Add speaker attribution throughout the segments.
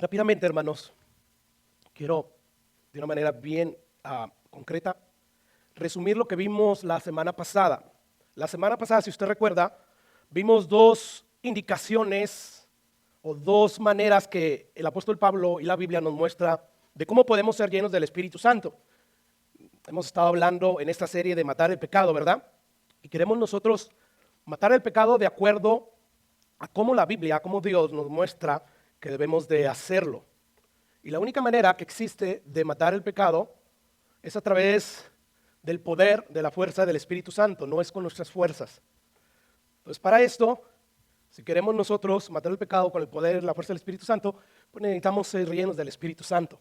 Speaker 1: Rápidamente, hermanos, quiero de una manera bien concreta resumir lo que vimos la semana pasada. La semana pasada, si usted recuerda, vimos dos indicaciones o dos maneras que el apóstol Pablo y la Biblia nos muestra de cómo podemos ser llenos del Espíritu Santo. Hemos estado hablando en esta serie de matar el pecado, ¿verdad? Y queremos nosotros matar el pecado de acuerdo a cómo la Biblia, cómo Dios nos muestra que debemos de hacerlo. Y la única manera que existe de matar el pecado es a través del poder, de la fuerza del Espíritu Santo, no es con nuestras fuerzas. Entonces, para esto, si queremos nosotros matar el pecado con el poder, la fuerza del Espíritu Santo, pues necesitamos ser llenos del Espíritu Santo.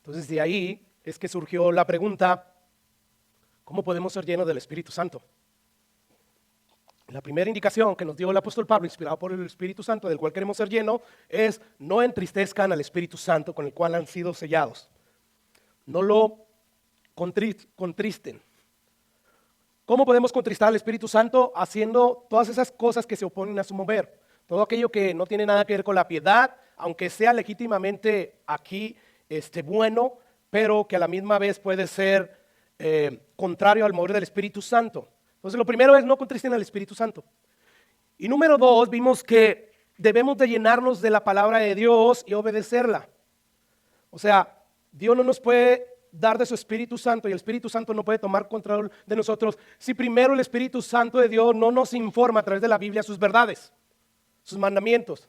Speaker 1: Entonces, de ahí es que surgió la pregunta, ¿cómo podemos ser llenos del Espíritu Santo? La primera indicación que nos dio el apóstol Pablo, inspirado por el Espíritu Santo, del cual queremos ser llenos, es no entristezcan al Espíritu Santo con el cual han sido sellados. No lo contristen. ¿Cómo podemos contristar al Espíritu Santo? Haciendo todas esas cosas que se oponen a su mover. Todo aquello que no tiene nada que ver con la piedad, aunque sea legítimamente aquí bueno, pero que a la misma vez puede ser contrario al mover del Espíritu Santo. Entonces lo primero es no contristen al Espíritu Santo. Y número dos, vimos que debemos de llenarnos de la palabra de Dios y obedecerla. O sea, Dios no nos puede dar de su Espíritu Santo y el Espíritu Santo no puede tomar control de nosotros si primero el Espíritu Santo de Dios no nos informa a través de la Biblia sus verdades, sus mandamientos.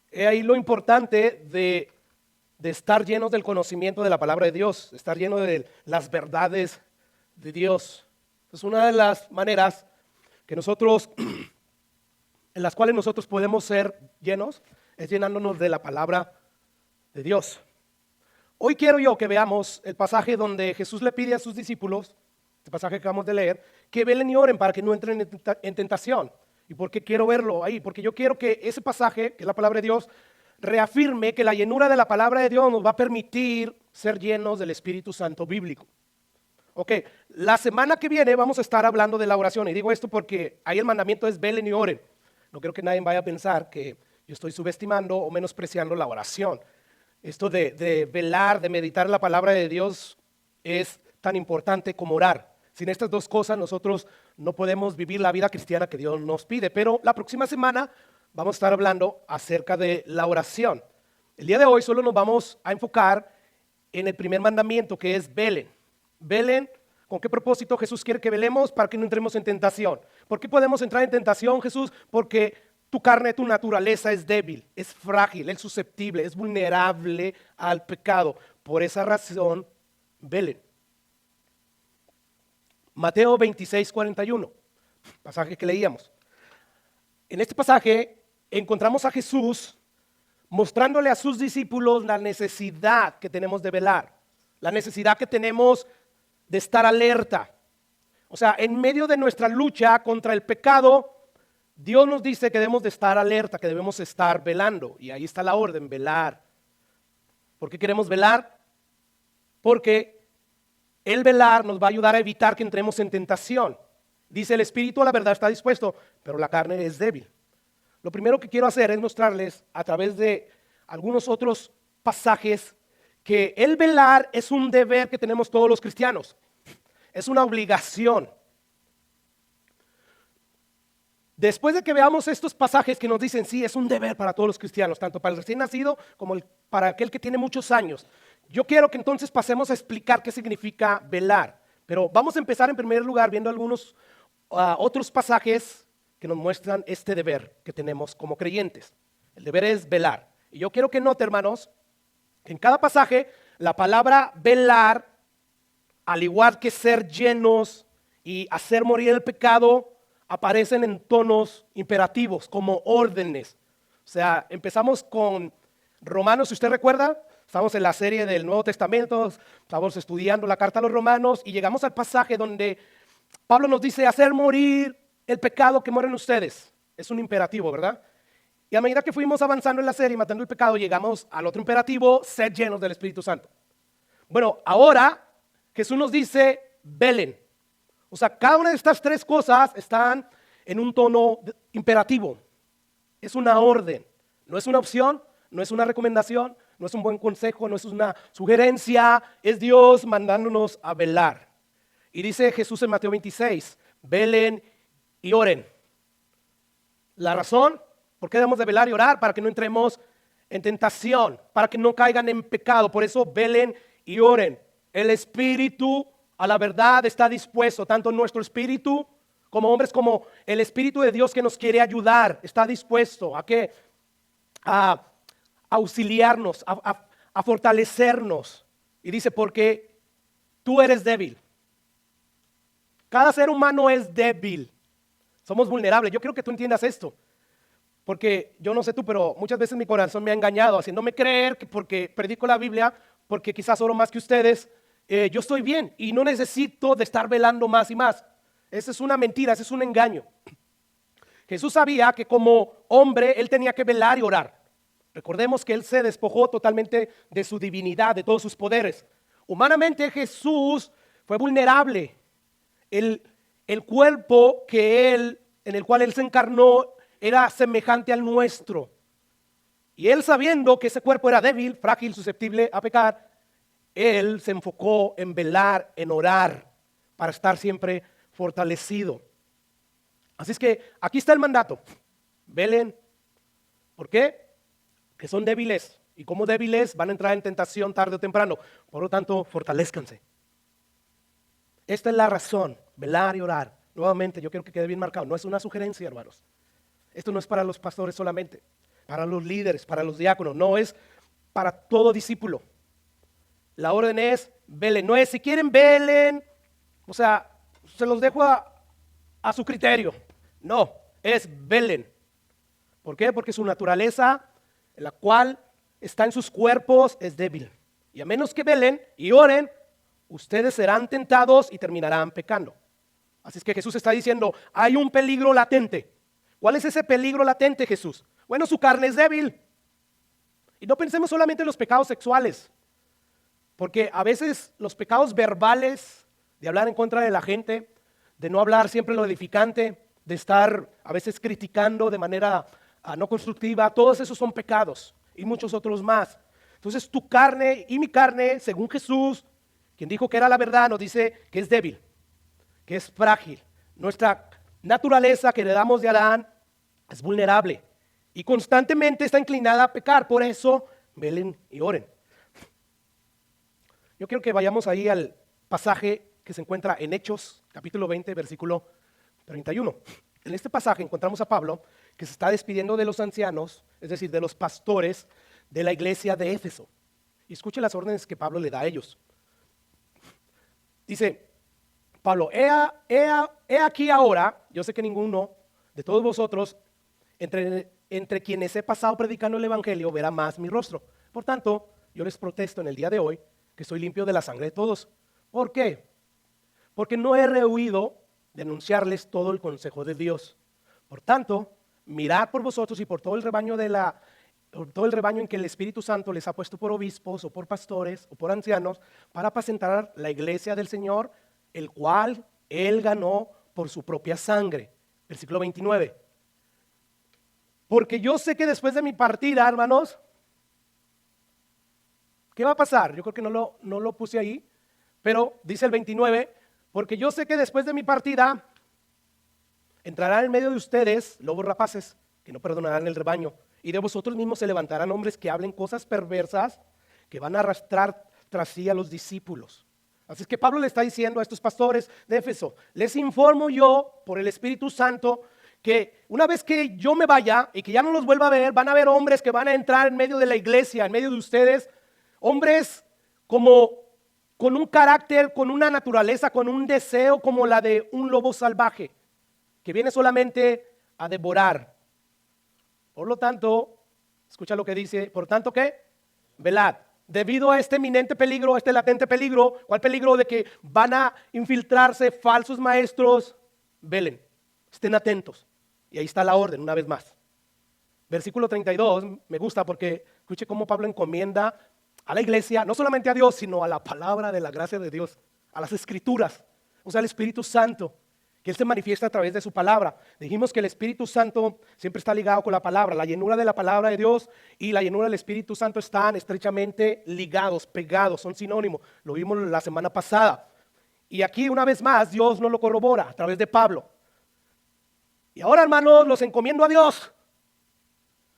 Speaker 1: He ahí lo importante de estar llenos del conocimiento de la palabra de Dios, de estar llenos de las verdades de Dios. Es una de las maneras que nosotros, en las cuales nosotros podemos ser llenos, es llenándonos de la palabra de Dios. Hoy quiero yo que veamos el pasaje donde Jesús le pide a sus discípulos, este pasaje que acabamos de leer, que velen y oren para que no entren en tentación. ¿Y por qué quiero verlo ahí? Porque yo quiero que ese pasaje, que es la palabra de Dios, reafirme que la llenura de la palabra de Dios nos va a permitir ser llenos del Espíritu Santo bíblico. Ok, la semana que viene vamos a estar hablando de la oración y digo esto porque ahí el mandamiento es velen y oren. No quiero que nadie vaya a pensar que yo estoy subestimando o menospreciando la oración. Esto de velar, de meditar la palabra de Dios es tan importante como orar. Sin estas dos cosas nosotros no podemos vivir la vida cristiana que Dios nos pide. Pero la próxima semana vamos a estar hablando acerca de la oración. El día de hoy solo nos vamos a enfocar en el primer mandamiento, que es velen. Velen, ¿con qué propósito Jesús quiere que velemos? Para que no entremos en tentación. ¿Por qué podemos entrar en tentación, Jesús? Porque tu carne, tu naturaleza es débil, es frágil, es susceptible, es vulnerable al pecado. Por esa razón, velen. Mateo 26:41, pasaje que leíamos. En este pasaje encontramos a Jesús mostrándole a sus discípulos la necesidad que tenemos de velar, la necesidad que tenemos de estar alerta. O sea, en medio de nuestra lucha contra el pecado, Dios nos dice que debemos de estar alerta, que debemos estar velando. Y ahí está la orden, velar. ¿Por qué queremos velar? Porque el velar nos va a ayudar a evitar que entremos en tentación. Dice el espíritu a la verdad está dispuesto, pero la carne es débil. Lo primero que quiero hacer es mostrarles a través de algunos otros pasajes que el velar es un deber que tenemos todos los cristianos. Es una obligación. Después de que veamos estos pasajes que nos dicen, sí, es un deber para todos los cristianos, tanto para el recién nacido como para aquel que tiene muchos años. Yo quiero que entonces pasemos a explicar qué significa velar. Pero vamos a empezar en primer lugar viendo algunos otros pasajes que nos muestran este deber que tenemos como creyentes. El deber es velar. Y yo quiero que note, hermanos, que en cada pasaje la palabra velar, al igual que ser llenos y hacer morir el pecado, aparecen en tonos imperativos, como órdenes. O sea, empezamos con Romanos, si usted recuerda, estamos en la serie del Nuevo Testamento, estamos estudiando la carta a los Romanos y llegamos al pasaje donde Pablo nos dice hacer morir el pecado que mueren ustedes. Es un imperativo, ¿verdad? Y a medida que fuimos avanzando en la serie, matando el pecado, llegamos al otro imperativo, ser llenos del Espíritu Santo. Bueno, ahora Jesús nos dice, velen. O sea, cada una de estas tres cosas están en un tono imperativo. Es una orden, no es una opción, no es una recomendación, no es un buen consejo, no es una sugerencia, es Dios mandándonos a velar. Y dice Jesús en Mateo 26, velen y oren. La razón, ¿por qué debemos de velar y orar? Para que no entremos en tentación, para que no caigan en pecado. Por eso velen y oren. El espíritu a la verdad está dispuesto, tanto nuestro espíritu como hombres, como el espíritu de Dios que nos quiere ayudar, está dispuesto a que a auxiliarnos, a fortalecernos. Y dice, porque tú eres débil. Cada ser humano es débil. Somos vulnerables. Yo quiero que tú entiendas esto. Porque yo no sé tú, pero muchas veces mi corazón me ha engañado, haciéndome creer que porque predico la Biblia, porque quizás oro más que ustedes, yo estoy bien y no necesito de estar velando más y más. Esa es una mentira, ese es un engaño. Jesús sabía que como hombre él tenía que velar y orar. Recordemos que él se despojó totalmente de su divinidad, de todos sus poderes. Humanamente Jesús fue vulnerable. El cuerpo en el cual él se encarnó era semejante al nuestro. Y él, sabiendo que ese cuerpo era débil, frágil, susceptible a pecar, él se enfocó en velar, en orar, para estar siempre fortalecido. Así es que aquí está el mandato. Velen. ¿Por qué? Que son débiles. Y como débiles van a entrar en tentación tarde o temprano. Por lo tanto, fortalezcanse. Esta es la razón, velar y orar. Nuevamente, yo quiero que quede bien marcado. No es una sugerencia, hermanos. Esto no es para los pastores solamente, para los líderes, para los diáconos. No, es para todo discípulo. La orden es velen. No es si quieren velen. O sea, se los dejo a su criterio. No, es velen. ¿Por qué? Porque su naturaleza, la cual está en sus cuerpos, es débil. Y a menos que velen y oren, ustedes serán tentados y terminarán pecando. Así es que Jesús está diciendo, hay un peligro latente. ¿Cuál es ese peligro latente, Jesús? Bueno, su carne es débil. Y no pensemos solamente en los pecados sexuales, porque a veces los pecados verbales, de hablar en contra de la gente, de no hablar siempre lo edificante, de estar a veces criticando de manera no constructiva, todos esos son pecados y muchos otros más. Entonces tu carne y mi carne, según Jesús, quien dijo que era la verdad, nos dice que es débil, que es frágil. Nuestra naturaleza que heredamos de Adán es vulnerable y constantemente está inclinada a pecar. Por eso velen y oren. Yo quiero que vayamos ahí al pasaje que se encuentra en Hechos, capítulo 20, versículo 31. En este pasaje encontramos a Pablo que se está despidiendo de los ancianos, es decir, de los pastores de la iglesia de Éfeso. Y escuche las órdenes que Pablo le da a ellos. Dice Pablo, he aquí ahora, yo sé que ninguno de todos vosotros, entre quienes he pasado predicando el evangelio, verá más mi rostro. Por tanto, yo les protesto en el día de hoy que estoy limpio de la sangre de todos. ¿Por qué? Porque no he rehuido de anunciarles todo el consejo de Dios. Por tanto, mirad por vosotros y por todo el rebaño en que el Espíritu Santo les ha puesto por obispos o por pastores o por ancianos para apacentar la iglesia del Señor, el cual Él ganó por su propia sangre. Versículo 29. Porque yo sé que después de mi partida, hermanos, ¿qué va a pasar? Yo creo que no lo puse ahí, pero dice el 29, porque yo sé que después de mi partida entrarán en medio de ustedes lobos rapaces que no perdonarán el rebaño, y de vosotros mismos se levantarán hombres que hablen cosas perversas que van a arrastrar tras sí a los discípulos. Así es que Pablo le está diciendo a estos pastores de Éfeso, les informo yo por el Espíritu Santo que una vez que yo me vaya y que ya no los vuelva a ver, van a haber hombres que van a entrar en medio de la iglesia, en medio de ustedes, hombres con un carácter, con una naturaleza, con un deseo como la de un lobo salvaje, que viene solamente a devorar. Por lo tanto, escucha lo que dice, por tanto, ¿qué? Velad. Debido a este eminente peligro, a este latente peligro, ¿cuál peligro? De que van a infiltrarse falsos maestros, velen, estén atentos. Y ahí está la orden, una vez más. Versículo 32, me gusta porque escuche cómo Pablo encomienda a la iglesia, no solamente a Dios, sino a la palabra de la gracia de Dios, a las escrituras, o sea, al Espíritu Santo, que Él se manifiesta a través de su palabra. Dijimos que el Espíritu Santo siempre está ligado con la palabra. La llenura de la palabra de Dios y la llenura del Espíritu Santo están estrechamente ligados, pegados, son sinónimos. Lo vimos la semana pasada. Y aquí una vez más Dios nos lo corrobora a través de Pablo. Y ahora, hermanos, los encomiendo a Dios.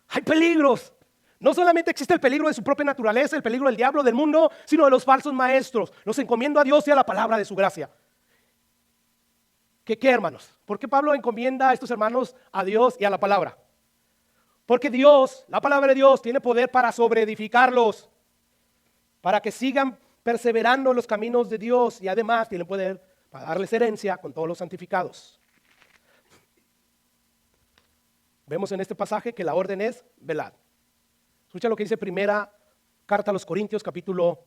Speaker 1: Hay peligros. No solamente existe el peligro de su propia naturaleza, el peligro del diablo, del mundo, sino de los falsos maestros. Los encomiendo a Dios y a la palabra de su gracia. ¿Qué, hermanos? ¿Por qué Pablo encomienda a estos hermanos a Dios y a la palabra? Porque Dios, la palabra de Dios, tiene poder para sobreedificarlos, para que sigan perseverando en los caminos de Dios, y además tiene poder para darles herencia con todos los santificados. Vemos en este pasaje que la orden es velad. Escucha lo que dice primera carta a los Corintios, capítulo,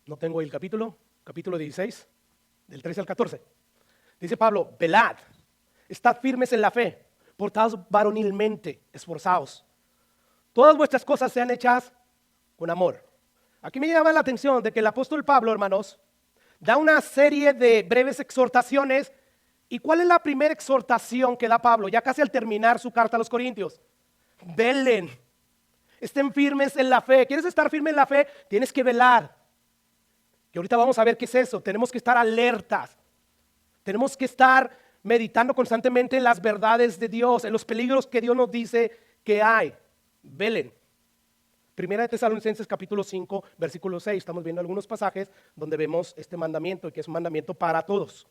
Speaker 1: no tengo el capítulo 16, del 13 al 14. Dice Pablo, velad, estad firmes en la fe, portaos varonilmente, esforzaos. Todas vuestras cosas sean hechas con amor. Aquí me llama la atención de que el apóstol Pablo, hermanos, da una serie de breves exhortaciones. ¿Y cuál es la primera exhortación que da Pablo? Ya casi al terminar su carta a los Corintios. Velen, estén firmes en la fe. ¿Quieres estar firme en la fe? Tienes que velar. Y ahorita vamos a ver qué es eso. Tenemos que estar alertas. Tenemos que estar meditando constantemente en las verdades de Dios, en los peligros que Dios nos dice que hay. Velen. Primera de Tesalonicenses capítulo 5, versículo 6. Estamos viendo algunos pasajes donde vemos este mandamiento, y que es un mandamiento para todos.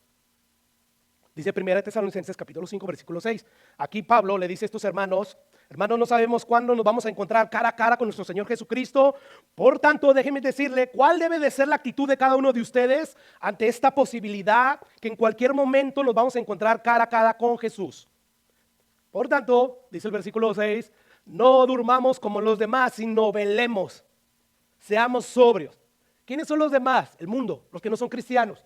Speaker 1: Dice Primera de Tesalonicenses capítulo 5, versículo 6. Aquí Pablo le dice a estos hermanos, no sabemos cuándo nos vamos a encontrar cara a cara con nuestro Señor Jesucristo. Por tanto, déjenme decirle cuál debe de ser la actitud de cada uno de ustedes ante esta posibilidad que en cualquier momento nos vamos a encontrar cara a cara con Jesús. Por tanto, dice el versículo 6, no durmamos como los demás, sino velemos, seamos sobrios. ¿Quiénes son los demás? El mundo, los que no son cristianos.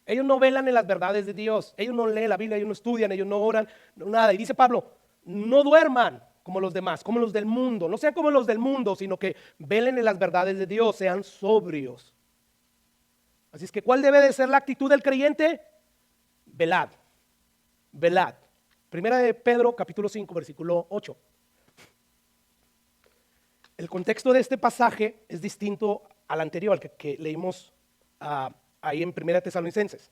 Speaker 1: Ellos no velan en las verdades de Dios, ellos no leen la Biblia, ellos no estudian, ellos no oran, no nada. Y dice Pablo, no duerman como los demás, como los del mundo, no sean como los del mundo, sino que velen en las verdades de Dios, sean sobrios. Así es que, ¿cuál debe de ser la actitud del creyente? Velad, velad. Primera de Pedro, capítulo 5, versículo 8. El contexto de este pasaje es distinto al anterior, al que leímos ahí en Primera de Tesalonicenses.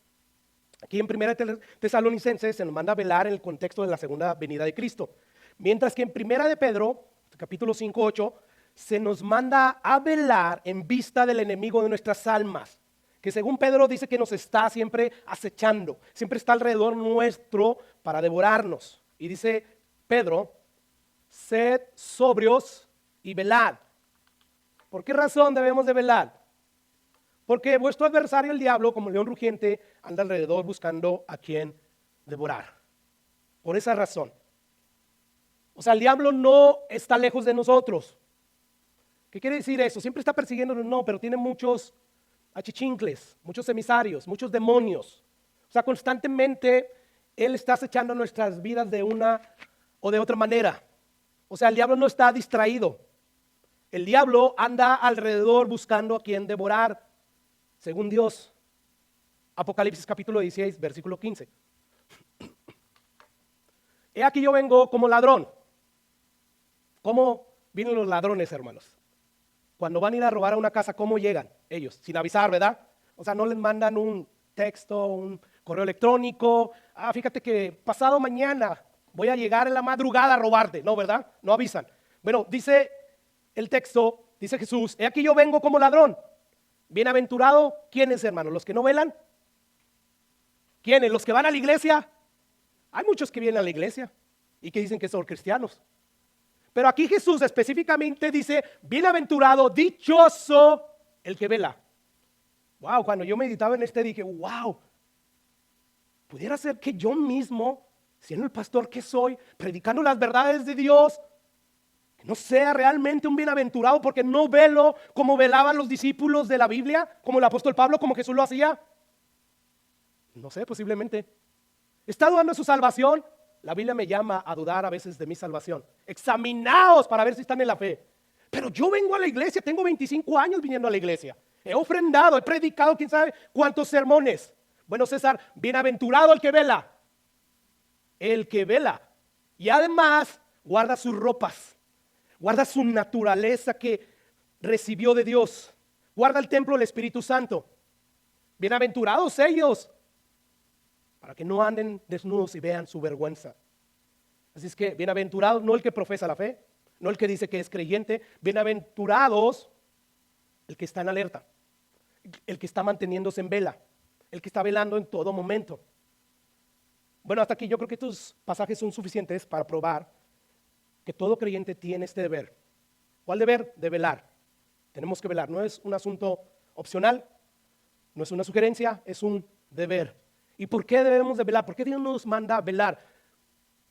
Speaker 1: Aquí en Primera de Tesalonicenses se nos manda a velar en el contexto de la segunda venida de Cristo. Mientras que en Primera de Pedro, capítulo 5, 8, se nos manda a velar en vista del enemigo de nuestras almas, que según Pedro dice que nos está siempre acechando, siempre está alrededor nuestro para devorarnos. Y dice Pedro, sed sobrios y velad. ¿Por qué razón debemos de velar? Porque vuestro adversario, el diablo, como león rugiente, anda alrededor buscando a quien devorar. Por esa razón. O sea, el diablo no está lejos de nosotros. ¿Qué quiere decir eso? Siempre está persiguiéndonos, no, pero tiene muchos achichincles, muchos emisarios, muchos demonios. O sea, constantemente él está acechando nuestras vidas de una o de otra manera. O sea, el diablo no está distraído. El diablo anda alrededor buscando a quien devorar, según Dios. Apocalipsis capítulo 16, versículo 15. He aquí yo vengo como ladrón. ¿Cómo vienen los ladrones, hermanos? Cuando van a ir a robar a una casa, ¿cómo llegan ellos? Sin avisar, ¿verdad? O sea, no les mandan un texto, un correo electrónico. Fíjate que pasado mañana voy a llegar en la madrugada a robarte. No, ¿verdad? No avisan. Bueno, dice el texto, dice Jesús, he aquí yo vengo como ladrón. Bienaventurado, ¿quiénes, hermanos? ¿Los que no velan? ¿Quiénes? ¿Los que van a la iglesia? Hay muchos que vienen a la iglesia y que dicen que son cristianos. Pero aquí Jesús específicamente dice, bienaventurado, dichoso el que vela. Wow, cuando yo meditaba en dije, wow, pudiera ser que yo mismo, siendo el pastor que soy, predicando las verdades de Dios, que no sea realmente un bienaventurado porque no velo como velaban los discípulos de la Biblia, como el apóstol Pablo, como Jesús lo hacía. No sé, posiblemente. ¿Está dudando de su salvación? La Biblia me llama a dudar a veces de mi salvación. Examinaos para ver si están en la fe. Pero yo vengo a la iglesia, tengo 25 años viniendo a la iglesia. He ofrendado, he predicado, quién sabe cuántos sermones. Bueno, César, bienaventurado el que vela. El que vela. Y además guarda sus ropas. Guarda su naturaleza que recibió de Dios. Guarda el templo del Espíritu Santo. Bienaventurados ellos, para que no anden desnudos y vean su vergüenza. Así es que bienaventurados, no el que profesa la fe, no el que dice que es creyente, bienaventurados el que está en alerta, el que está manteniéndose en vela, el que está velando en todo momento. Bueno, hasta aquí yo creo que estos pasajes son suficientes para probar que todo creyente tiene este deber. ¿Cuál deber? De velar. Tenemos que velar, no es un asunto opcional, no es una sugerencia, es un deber. ¿Y por qué debemos de velar? ¿Por qué Dios nos manda a velar?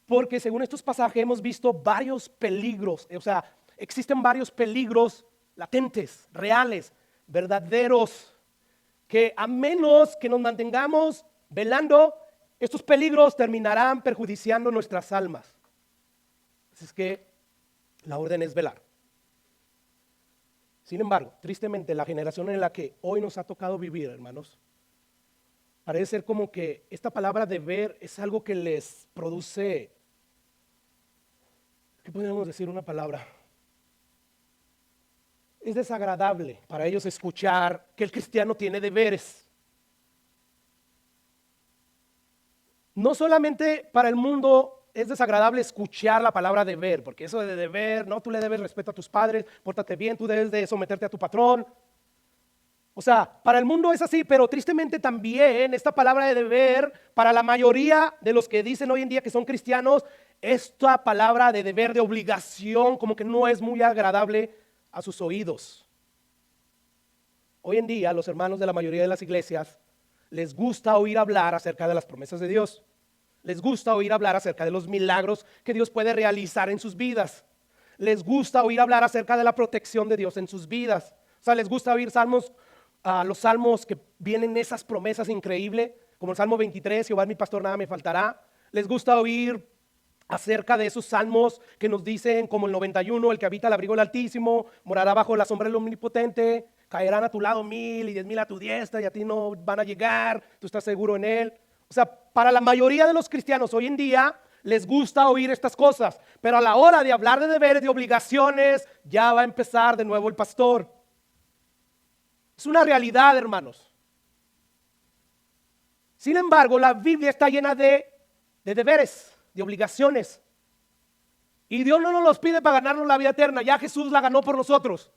Speaker 1: Porque según estos pasajes hemos visto varios peligros, o sea, existen varios peligros latentes, reales, verdaderos, que a menos que nos mantengamos velando, estos peligros terminarán perjudiciando nuestras almas. Así es que la orden es velar. Sin embargo, tristemente, la generación en la que hoy nos ha tocado vivir, hermanos, parece ser como que esta palabra de ver es algo que les produce, ¿qué podríamos decir? Una palabra. Es desagradable para ellos escuchar que el cristiano tiene deberes. No solamente para el mundo es desagradable escuchar la palabra deber, porque eso de deber, no, tú le debes respeto a tus padres, pórtate bien, tú debes de someterte a tu patrón. O sea, para el mundo es así, pero tristemente también esta palabra de deber, para la mayoría de los que dicen hoy en día que son cristianos, esta palabra de deber, de obligación, como que no es muy agradable a sus oídos. Hoy en día los hermanos de la mayoría de las iglesias les gusta oír hablar acerca de las promesas de Dios. Les gusta oír hablar acerca de los milagros que Dios puede realizar en sus vidas. Les gusta oír hablar acerca de la protección de Dios en sus vidas. O sea, les gusta oír los salmos que vienen esas promesas increíbles, como el Salmo 23, Jehová es mi pastor, nada me faltará. Les gusta oír acerca de esos salmos que nos dicen, como el 91, el que habita al abrigo del Altísimo, morará bajo la sombra del Omnipotente, caerán a tu lado 1000 y 10,000 a tu diestra y a ti no van a llegar, tú estás seguro en él. O sea, para la mayoría de los cristianos hoy en día les gusta oír estas cosas, pero a la hora de hablar de deberes, de obligaciones, ya va a empezar de nuevo el pastor. Es una realidad, hermanos. Sin embargo, la Biblia está llena de deberes, de obligaciones. Y Dios no nos los pide para ganarnos la vida eterna, ya Jesús la ganó por nosotros.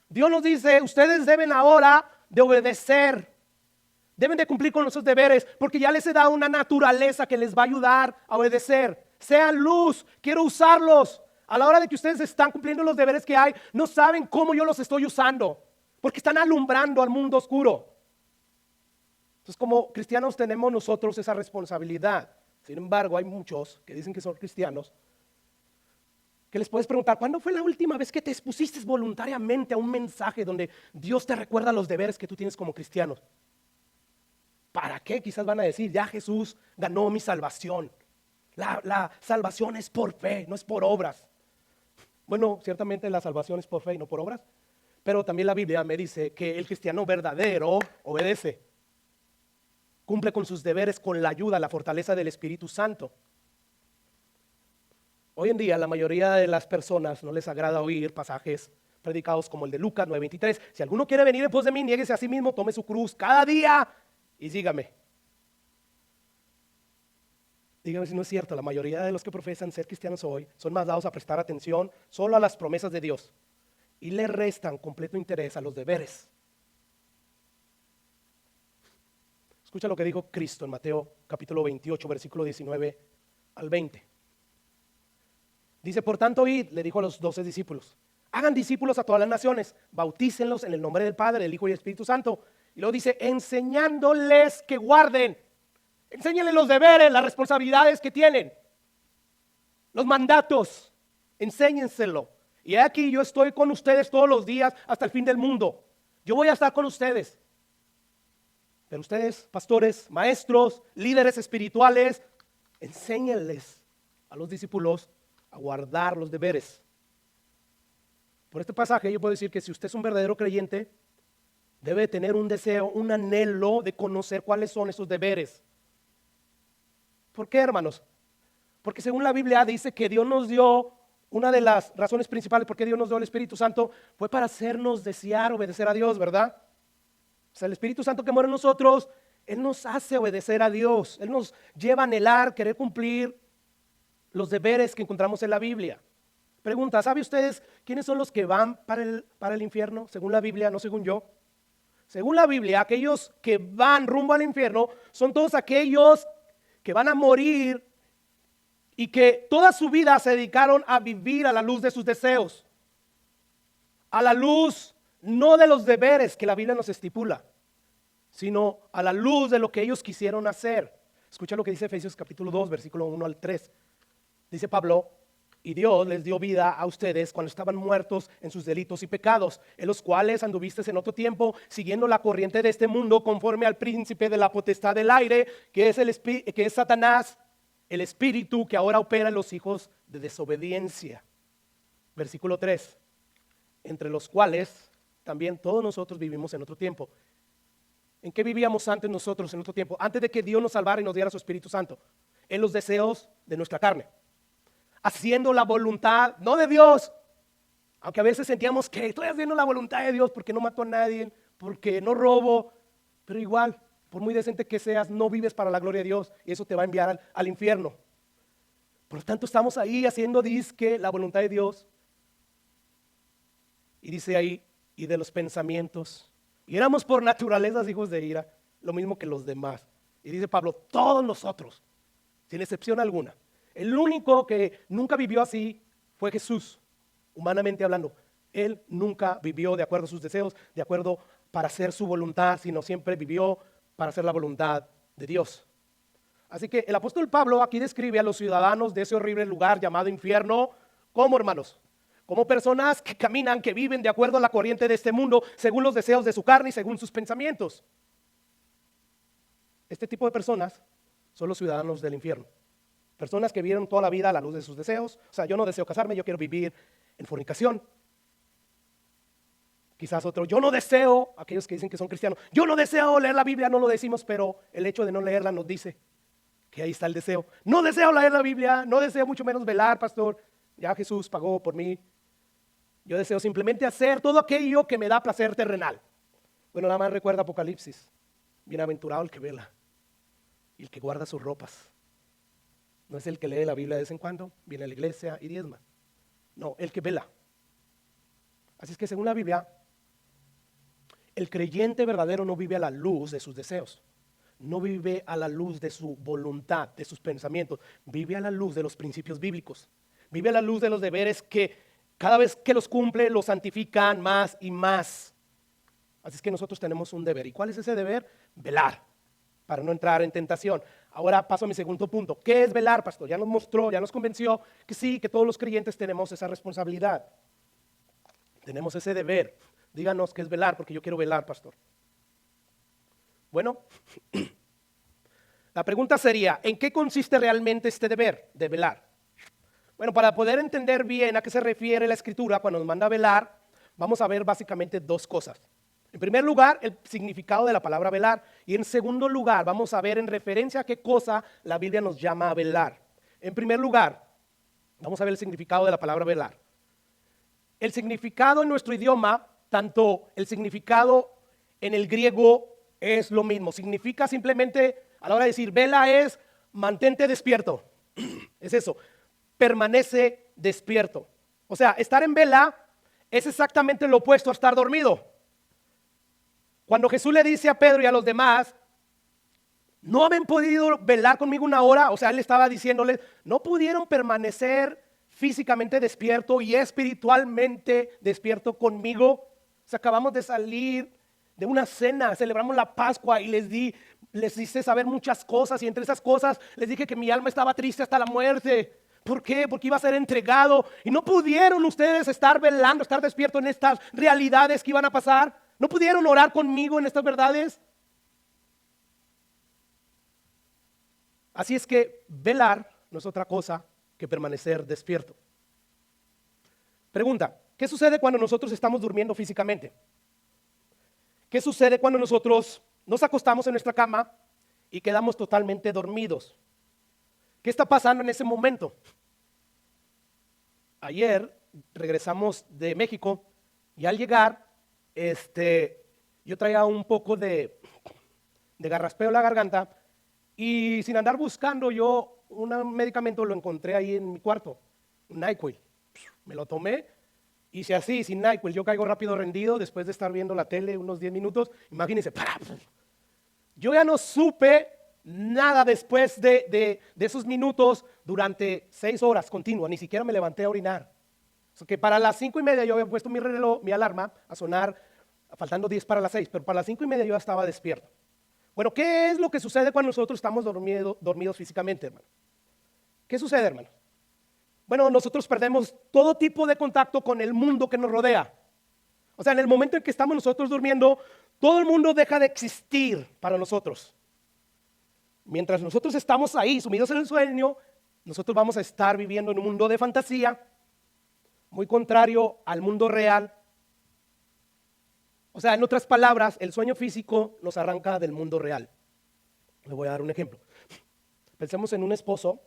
Speaker 1: Dios nos dice, ustedes deben ahora de obedecer. Deben de cumplir con esos deberes porque ya les he dado una naturaleza que les va a ayudar a obedecer. Sean luz, quiero usarlos. A la hora de que ustedes están cumpliendo los deberes que hay, no saben cómo yo los estoy usando porque están alumbrando al mundo oscuro. Entonces, como cristianos tenemos nosotros esa responsabilidad. Sin embargo, hay muchos que dicen que son cristianos que les puedes preguntar, ¿cuándo fue la última vez que te expusiste voluntariamente a un mensaje donde Dios te recuerda los deberes que tú tienes como cristianos? ¿Para qué? Quizás van a decir, ya Jesús ganó mi salvación. La salvación es por fe, no es por obras. Bueno, ciertamente la salvación es por fe y no por obras, pero también la Biblia me dice que el cristiano verdadero obedece, cumple con sus deberes con la ayuda, la fortaleza del Espíritu Santo. Hoy en día la mayoría de las personas no les agrada oír pasajes predicados como el de Lucas 9:23. Si alguno quiere venir después de mí, niéguese a sí mismo, tome su cruz cada día y sígame. Dígame si no es cierto, la mayoría de los que profesan ser cristianos hoy son más dados a prestar atención solo a las promesas de Dios y le restan completo interés a los deberes. Escucha lo que dijo Cristo en Mateo capítulo 28, versículo 19 al 20. Dice, por tanto, id, le dijo a los 12 discípulos, hagan discípulos a todas las naciones, bautícenlos en el nombre del Padre, del Hijo y del Espíritu Santo. Y luego dice, enseñándoles que guarden. Enséñenles los deberes, las responsabilidades que tienen, los mandatos, enséñenselo. Y aquí yo estoy con ustedes todos los días hasta el fin del mundo. Yo voy a estar con ustedes. Pero ustedes, pastores, maestros, líderes espirituales, enséñenles a los discípulos a guardar los deberes. Por este pasaje yo puedo decir que si usted es un verdadero creyente, debe tener un deseo, un anhelo de conocer cuáles son esos deberes. ¿Por qué, hermanos? Porque según la Biblia dice que Dios nos dio, una de las razones principales por qué Dios nos dio el Espíritu Santo fue para hacernos desear obedecer a Dios, ¿verdad? O sea, el Espíritu Santo que mora en nosotros, Él nos hace obedecer a Dios. Él nos lleva a anhelar, querer cumplir los deberes que encontramos en la Biblia. Pregunta, ¿sabe ustedes quiénes son los que van para el infierno? Según la Biblia, no según yo. Según la Biblia, aquellos que van rumbo al infierno son todos aquellos que van a morir y que toda su vida se dedicaron a vivir a la luz de sus deseos, a la luz no de los deberes que la Biblia nos estipula, sino a la luz de lo que ellos quisieron hacer. Escucha lo que dice Efesios capítulo 2, versículo 1 al 3. Dice Pablo: y Dios les dio vida a ustedes cuando estaban muertos en sus delitos y pecados, en los cuales anduvisteis en otro tiempo, siguiendo la corriente de este mundo, conforme al príncipe de la potestad del aire, que es Satanás, el espíritu que ahora opera en los hijos de desobediencia. Versículo 3. Entre los cuales también todos nosotros vivimos en otro tiempo. ¿En qué vivíamos antes nosotros en otro tiempo? Antes de que Dios nos salvara y nos diera su Espíritu Santo. En los deseos de nuestra carne, haciendo la voluntad, no de Dios, aunque a veces sentíamos que estoy haciendo la voluntad de Dios porque no mato a nadie, porque no robo, pero igual, por muy decente que seas, no vives para la gloria de Dios y eso te va a enviar al infierno. Por lo tanto, estamos ahí haciendo disque la voluntad de Dios. Y dice ahí, y de los pensamientos, y éramos por naturaleza hijos de ira, lo mismo que los demás. Y dice Pablo, todos nosotros, sin excepción alguna. El único que nunca vivió así fue Jesús, humanamente hablando. Él nunca vivió de acuerdo a sus deseos, de acuerdo para hacer su voluntad, sino siempre vivió para hacer la voluntad de Dios. Así que el apóstol Pablo aquí describe a los ciudadanos de ese horrible lugar llamado infierno como, hermanos, como personas que caminan, que viven de acuerdo a la corriente de este mundo, según los deseos de su carne y según sus pensamientos. Este tipo de personas son los ciudadanos del infierno. Personas que vieron toda la vida a la luz de sus deseos. O sea, yo no deseo casarme, yo quiero vivir en fornicación. Quizás otro, yo no deseo, aquellos que dicen que son cristianos, yo no deseo leer la Biblia, no lo decimos, pero el hecho de no leerla nos dice que ahí está el deseo. No deseo leer la Biblia, no deseo mucho menos velar, pastor, ya Jesús pagó por mí. Yo deseo simplemente hacer todo aquello que me da placer terrenal. Bueno, nada más recuerda Apocalipsis, bienaventurado el que vela y el que guarda sus ropas. No es el que lee la Biblia de vez en cuando, viene a la iglesia y diezma. No, el que vela. Así es que según la Biblia, el creyente verdadero no vive a la luz de sus deseos. No vive a la luz de su voluntad, de sus pensamientos. Vive a la luz de los principios bíblicos. Vive a la luz de los deberes que cada vez que los cumple, los santifican más y más. Así es que nosotros tenemos un deber. ¿Y cuál es ese deber? Velar, para no entrar en tentación. Ahora paso a mi segundo punto. ¿Qué es velar, pastor? Ya nos mostró, ya nos convenció que sí, que todos los creyentes tenemos esa responsabilidad. Tenemos ese deber. Díganos qué es velar, porque yo quiero velar, pastor. Bueno, la pregunta sería, ¿en qué consiste realmente este deber de velar? Bueno, para poder entender bien a qué se refiere la Escritura cuando nos manda a velar, vamos a ver básicamente dos cosas. En primer lugar, el significado de la palabra velar. Y en segundo lugar, vamos a ver en referencia a qué cosa la Biblia nos llama a velar. En primer lugar, vamos a ver el significado de la palabra velar. El significado en nuestro idioma, tanto el significado en el griego es lo mismo. Significa simplemente, a la hora de decir vela es mantente despierto. Es eso, permanece despierto. O sea, estar en vela es exactamente lo opuesto a estar dormido. Cuando Jesús le dice a Pedro y a los demás, no habían podido velar conmigo una hora, o sea, él estaba diciéndoles, no pudieron permanecer físicamente despierto y espiritualmente despierto conmigo. O sea, acabamos de salir de una cena, celebramos la Pascua y les hice saber muchas cosas y entre esas cosas les dije que mi alma estaba triste hasta la muerte. ¿Por qué? Porque iba a ser entregado y no pudieron ustedes estar velando, estar despiertos en estas realidades que iban a pasar. ¿No pudieron orar conmigo en estas verdades? Así es que velar no es otra cosa que permanecer despierto. Pregunta, ¿qué sucede cuando nosotros estamos durmiendo físicamente? ¿Qué sucede cuando nosotros nos acostamos en nuestra cama y quedamos totalmente dormidos? ¿Qué está pasando en ese momento? Ayer regresamos de México y al llegar, yo traía un poco de garraspeo en la garganta y sin andar buscando yo un medicamento lo encontré ahí en mi cuarto, un NyQuil. Me lo tomé, hice así, sin NyQuil, yo caigo rápido rendido después de estar viendo la tele unos 10 minutos, imagínense, yo ya no supe nada después de esos minutos durante 6 horas continuas, ni siquiera me levanté a orinar. O sea que para las 5:30 yo había puesto mi reloj, mi alarma a sonar, faltando 10 para las 6, pero para las 5:30 yo ya estaba despierto. Bueno, ¿qué es lo que sucede cuando nosotros estamos dormidos físicamente, hermano? ¿Qué sucede, hermano? Bueno, nosotros perdemos todo tipo de contacto con el mundo que nos rodea. O sea, en el momento en que estamos nosotros durmiendo, todo el mundo deja de existir para nosotros. Mientras nosotros estamos ahí, sumidos en el sueño, nosotros vamos a estar viviendo en un mundo de fantasía, muy contrario al mundo real. O sea, en otras palabras, el sueño físico nos arranca del mundo real. Le voy a dar un ejemplo. Pensemos en un esposo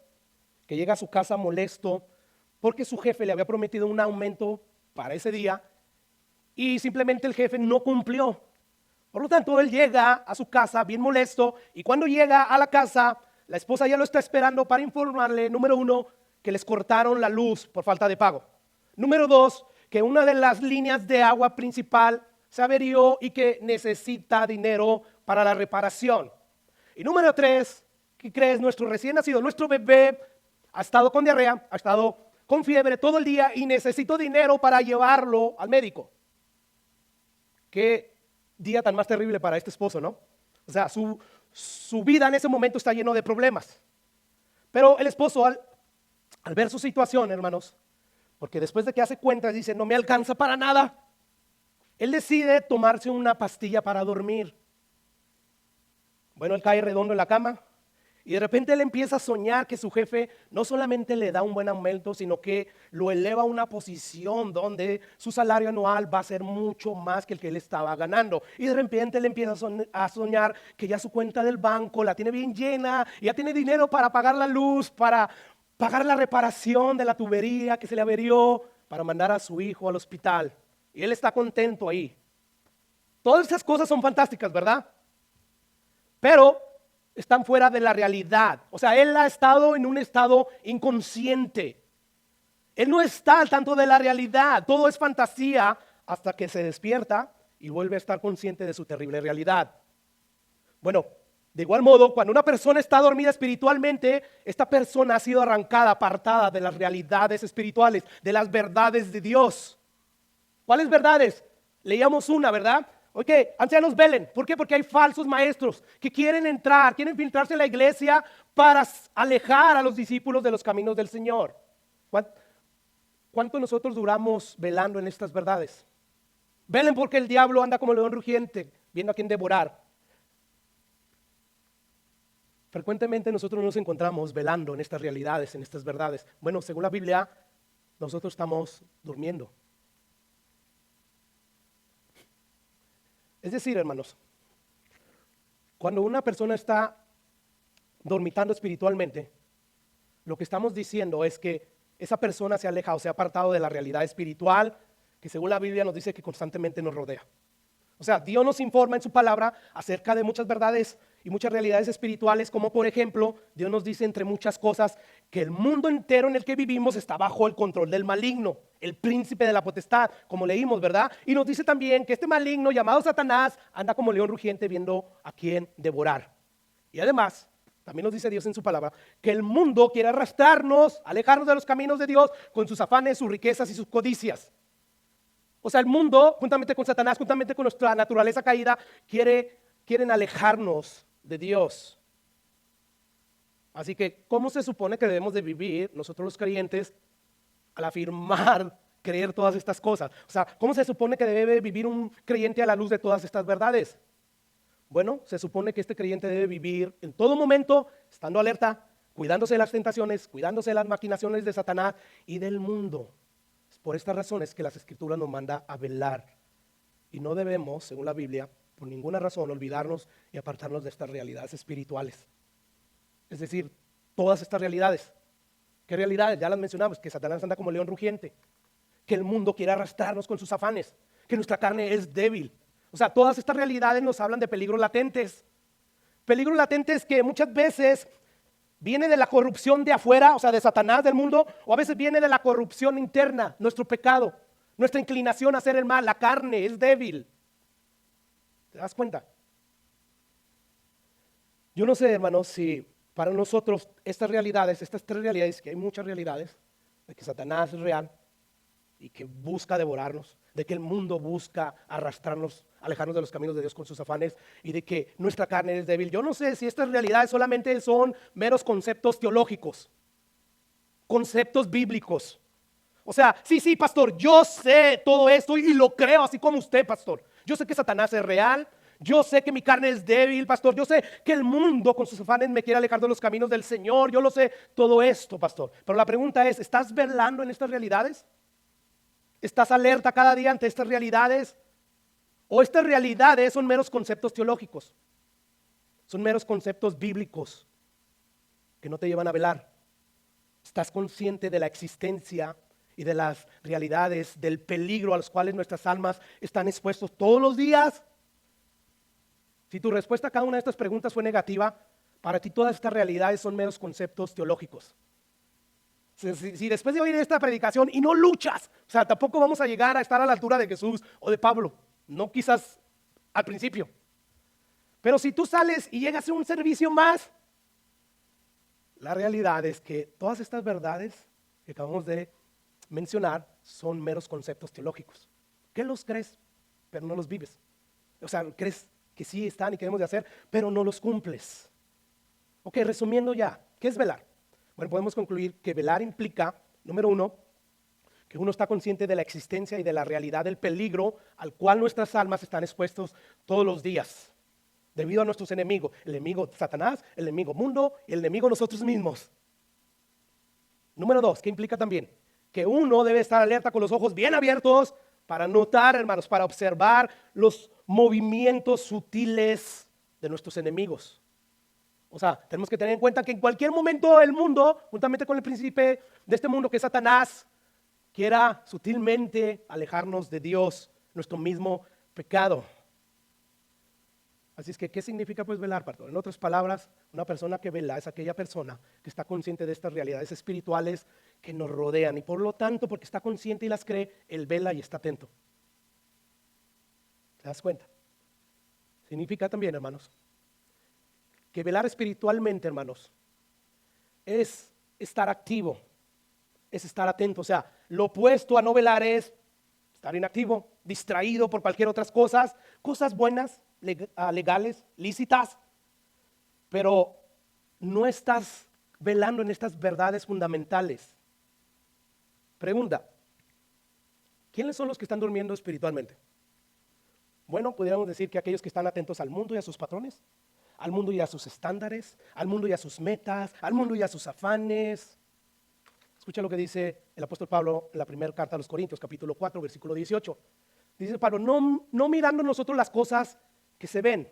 Speaker 1: que llega a su casa molesto porque su jefe le había prometido un aumento para ese día y simplemente el jefe no cumplió. Por lo tanto, él llega a su casa bien molesto y cuando llega a la casa, la esposa ya lo está esperando para informarle, número 1, que les cortaron la luz por falta de pago. Número 2, que una de las líneas de agua principal se averió y que necesita dinero para la reparación. Y número 3, ¿qué crees? Nuestro recién nacido, nuestro bebé ha estado con diarrea, ha estado con fiebre todo el día y necesito dinero para llevarlo al médico. Qué día tan más terrible para este esposo, ¿no? O sea, su vida en ese momento está lleno de problemas. Pero el esposo al ver su situación, hermanos, porque después de que hace cuentas dice, no me alcanza para nada, él decide tomarse una pastilla para dormir. Bueno, él cae redondo en la cama y de repente él empieza a soñar que su jefe no solamente le da un buen aumento, sino que lo eleva a una posición donde su salario anual va a ser mucho más que el que él estaba ganando. Y de repente él empieza a soñar que ya su cuenta del banco la tiene bien llena, y ya tiene dinero para pagar la luz, para pagar la reparación de la tubería que se le averió, para mandar a su hijo al hospital. Y él está contento ahí. Todas esas cosas son fantásticas, ¿verdad? Pero están fuera de la realidad. O sea, él ha estado en un estado inconsciente. Él no está al tanto de la realidad. Todo es fantasía hasta que se despierta y vuelve a estar consciente de su terrible realidad. Bueno, de igual modo, cuando una persona está dormida espiritualmente, esta persona ha sido arrancada, apartada de las realidades espirituales, de las verdades de Dios. ¿Cuáles verdades? Leíamos una, ¿verdad? Ok, ancianos, velen. ¿Por qué? Porque hay falsos maestros que quieren entrar, quieren infiltrarse en la iglesia para alejar a los discípulos de los caminos del Señor. ¿Cuánto nosotros duramos velando en estas verdades? Velen porque el diablo anda como león rugiente, viendo a quién devorar. Frecuentemente nosotros nos encontramos velando en estas realidades, en estas verdades. Bueno, según la Biblia, nosotros estamos durmiendo. Es decir, hermanos, cuando una persona está dormitando espiritualmente, lo que estamos diciendo es que esa persona se aleja o se ha apartado de la realidad espiritual que según la Biblia nos dice que constantemente nos rodea. O sea, Dios nos informa en su palabra acerca de muchas verdades y muchas realidades espirituales, como por ejemplo, Dios nos dice entre muchas cosas que el mundo entero en el que vivimos está bajo el control del maligno, el príncipe de la potestad, como leímos, ¿verdad? Y nos dice también que este maligno llamado Satanás anda como león rugiente viendo a quién devorar. Y además, también nos dice Dios en su palabra que el mundo quiere arrastrarnos, alejarnos de los caminos de Dios con sus afanes, sus riquezas y sus codicias. O sea, el mundo, juntamente con Satanás, juntamente con nuestra naturaleza caída, quieren alejarnos de Dios. Así que, ¿cómo se supone que debemos de vivir nosotros los creyentes al afirmar, creer todas estas cosas? O sea, ¿cómo se supone que debe vivir un creyente a la luz de todas estas verdades? Bueno, se supone que este creyente debe vivir en todo momento, estando alerta, cuidándose de las tentaciones, cuidándose de las maquinaciones de Satanás y del mundo. Por estas razones que las Escrituras nos manda a velar. Y no debemos, según la Biblia, por ninguna razón, olvidarnos y apartarnos de estas realidades espirituales. Es decir, todas estas realidades. ¿Qué realidades? Ya las mencionamos, que Satanás anda como león rugiente, que el mundo quiere arrastrarnos con sus afanes, que nuestra carne es débil. O sea, todas estas realidades nos hablan de peligros latentes. Peligros latentes que muchas veces viene de la corrupción de afuera, o sea, de Satanás, del mundo, o a veces viene de la corrupción interna, nuestro pecado, nuestra inclinación a hacer el mal. La carne es débil. ¿Te das cuenta? Yo no sé, hermanos, si para nosotros estas realidades, estas tres realidades, que hay muchas realidades, de que Satanás es real y que busca devorarnos, de que el mundo busca arrastrarnos, alejarnos de los caminos de Dios con sus afanes y de que nuestra carne es débil. Yo no sé si estas realidades solamente son meros conceptos teológicos, conceptos bíblicos. O sea, sí, pastor, yo sé todo esto y lo creo así como usted, pastor. Yo sé que Satanás es real. Yo sé que mi carne es débil, pastor. Yo sé que el mundo con sus afanes me quiere alejar de los caminos del Señor. Yo lo sé todo esto, pastor. Pero la pregunta es, ¿estás velando en estas realidades? ¿Estás alerta cada día ante estas realidades? ¿O estas realidades son meros conceptos teológicos? Son meros conceptos bíblicos que no te llevan a velar. ¿Estás consciente de la existencia y de las realidades, del peligro a los cuales nuestras almas están expuestos todos los días? Si tu respuesta a cada una de estas preguntas fue negativa, para ti todas estas realidades son meros conceptos teológicos. Si después de oír esta predicación y no luchas, o sea, tampoco vamos a llegar a estar a la altura de Jesús o de Pablo, no quizás al principio. Pero si tú sales y llegas a un servicio más, la realidad es que todas estas verdades que acabamos de mencionar son meros conceptos teológicos. ¿Qué los crees, pero no los vives? O sea, crees que sí están y queremos de hacer, pero no los cumples. Ok, resumiendo ya, ¿qué es velar? Bueno, podemos concluir que velar implica, número uno, que uno está consciente de la existencia y de la realidad del peligro al cual nuestras almas están expuestos todos los días, debido a nuestros enemigos, el enemigo Satanás, el enemigo mundo y el enemigo nosotros mismos. Número dos, ¿qué implica también? Que uno debe estar alerta con los ojos bien abiertos para notar, hermanos, para observar los movimientos sutiles de nuestros enemigos. O sea, tenemos que tener en cuenta que en cualquier momento el mundo, juntamente con el príncipe de este mundo que es Satanás, quiera sutilmente alejarnos de Dios, nuestro mismo pecado. Así es que, ¿qué significa pues velar, pastor? En otras palabras, una persona que vela es aquella persona que está consciente de estas realidades espirituales que nos rodean y por lo tanto, porque está consciente y las cree, él vela y está atento. ¿Te das cuenta? Significa también, hermanos, que velar espiritualmente, hermanos, es estar activo, es estar atento. O sea, lo opuesto a no velar es estar inactivo, distraído por cualquier otras cosas buenas, legales, lícitas, pero no estás velando en estas verdades fundamentales. Pregunta, ¿quiénes son los que están durmiendo espiritualmente? Bueno, podríamos decir que aquellos que están atentos al mundo y a sus patrones, al mundo y a sus estándares, al mundo y a sus metas, al mundo y a sus afanes. Escucha lo que dice el apóstol Pablo en la primera carta a los Corintios, capítulo 4, versículo 18. Dice Pablo, no mirando nosotros las cosas que se ven.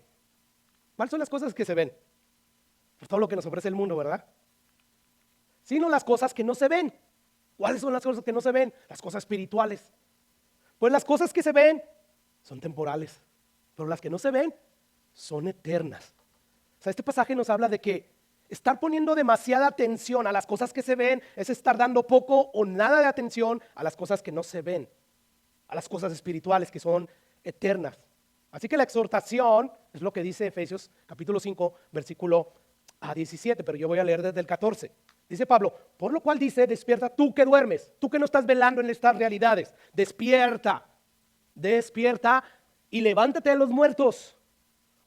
Speaker 1: ¿Cuáles son las cosas que se ven? Pues todo lo que nos ofrece el mundo, ¿verdad? Sino las cosas que no se ven. ¿Cuáles son las cosas que no se ven? Las cosas espirituales. Pues las cosas que se ven son temporales, pero las que no se ven son eternas. O sea, este pasaje nos habla de que estar poniendo demasiada atención a las cosas que se ven es estar dando poco o nada de atención a las cosas que no se ven, a las cosas espirituales que son eternas. Así que la exhortación es lo que dice Efesios capítulo 5, versículo 17, pero yo voy a leer desde el 14. Dice Pablo, por lo cual dice, despierta tú que duermes, tú que no estás velando en estas realidades, despierta y levántate de los muertos.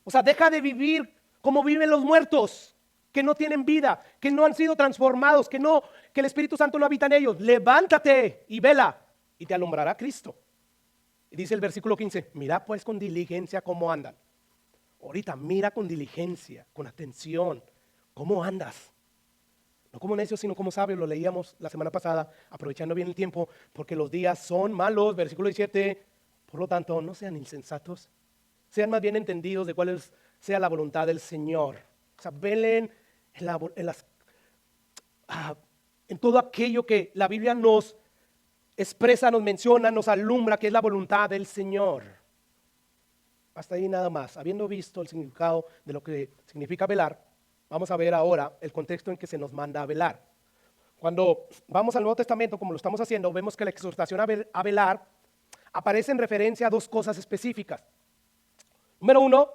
Speaker 1: O sea, deja de vivir como viven los muertos, que no tienen vida, que no han sido transformados, que el Espíritu Santo no habita en ellos. Levántate y vela y te alumbrará Cristo. Y dice el versículo 15, mira pues con diligencia cómo andan. Ahorita mira con diligencia, con atención, cómo andas. No como necios, sino como sabios. Lo leíamos la semana pasada, aprovechando bien el tiempo, porque los días son malos. Versículo 17, por lo tanto, no sean insensatos, sean más bien entendidos de sea la voluntad del Señor. O sea, velen en todo aquello que la Biblia nos expresa, nos menciona, nos alumbra, que es la voluntad del Señor. Hasta ahí nada más. Habiendo visto el significado de lo que significa velar, vamos a ver ahora el contexto en que se nos manda a velar. Cuando vamos al Nuevo Testamento, como lo estamos haciendo, vemos que la exhortación a velar aparece en referencia a dos cosas específicas. Número uno,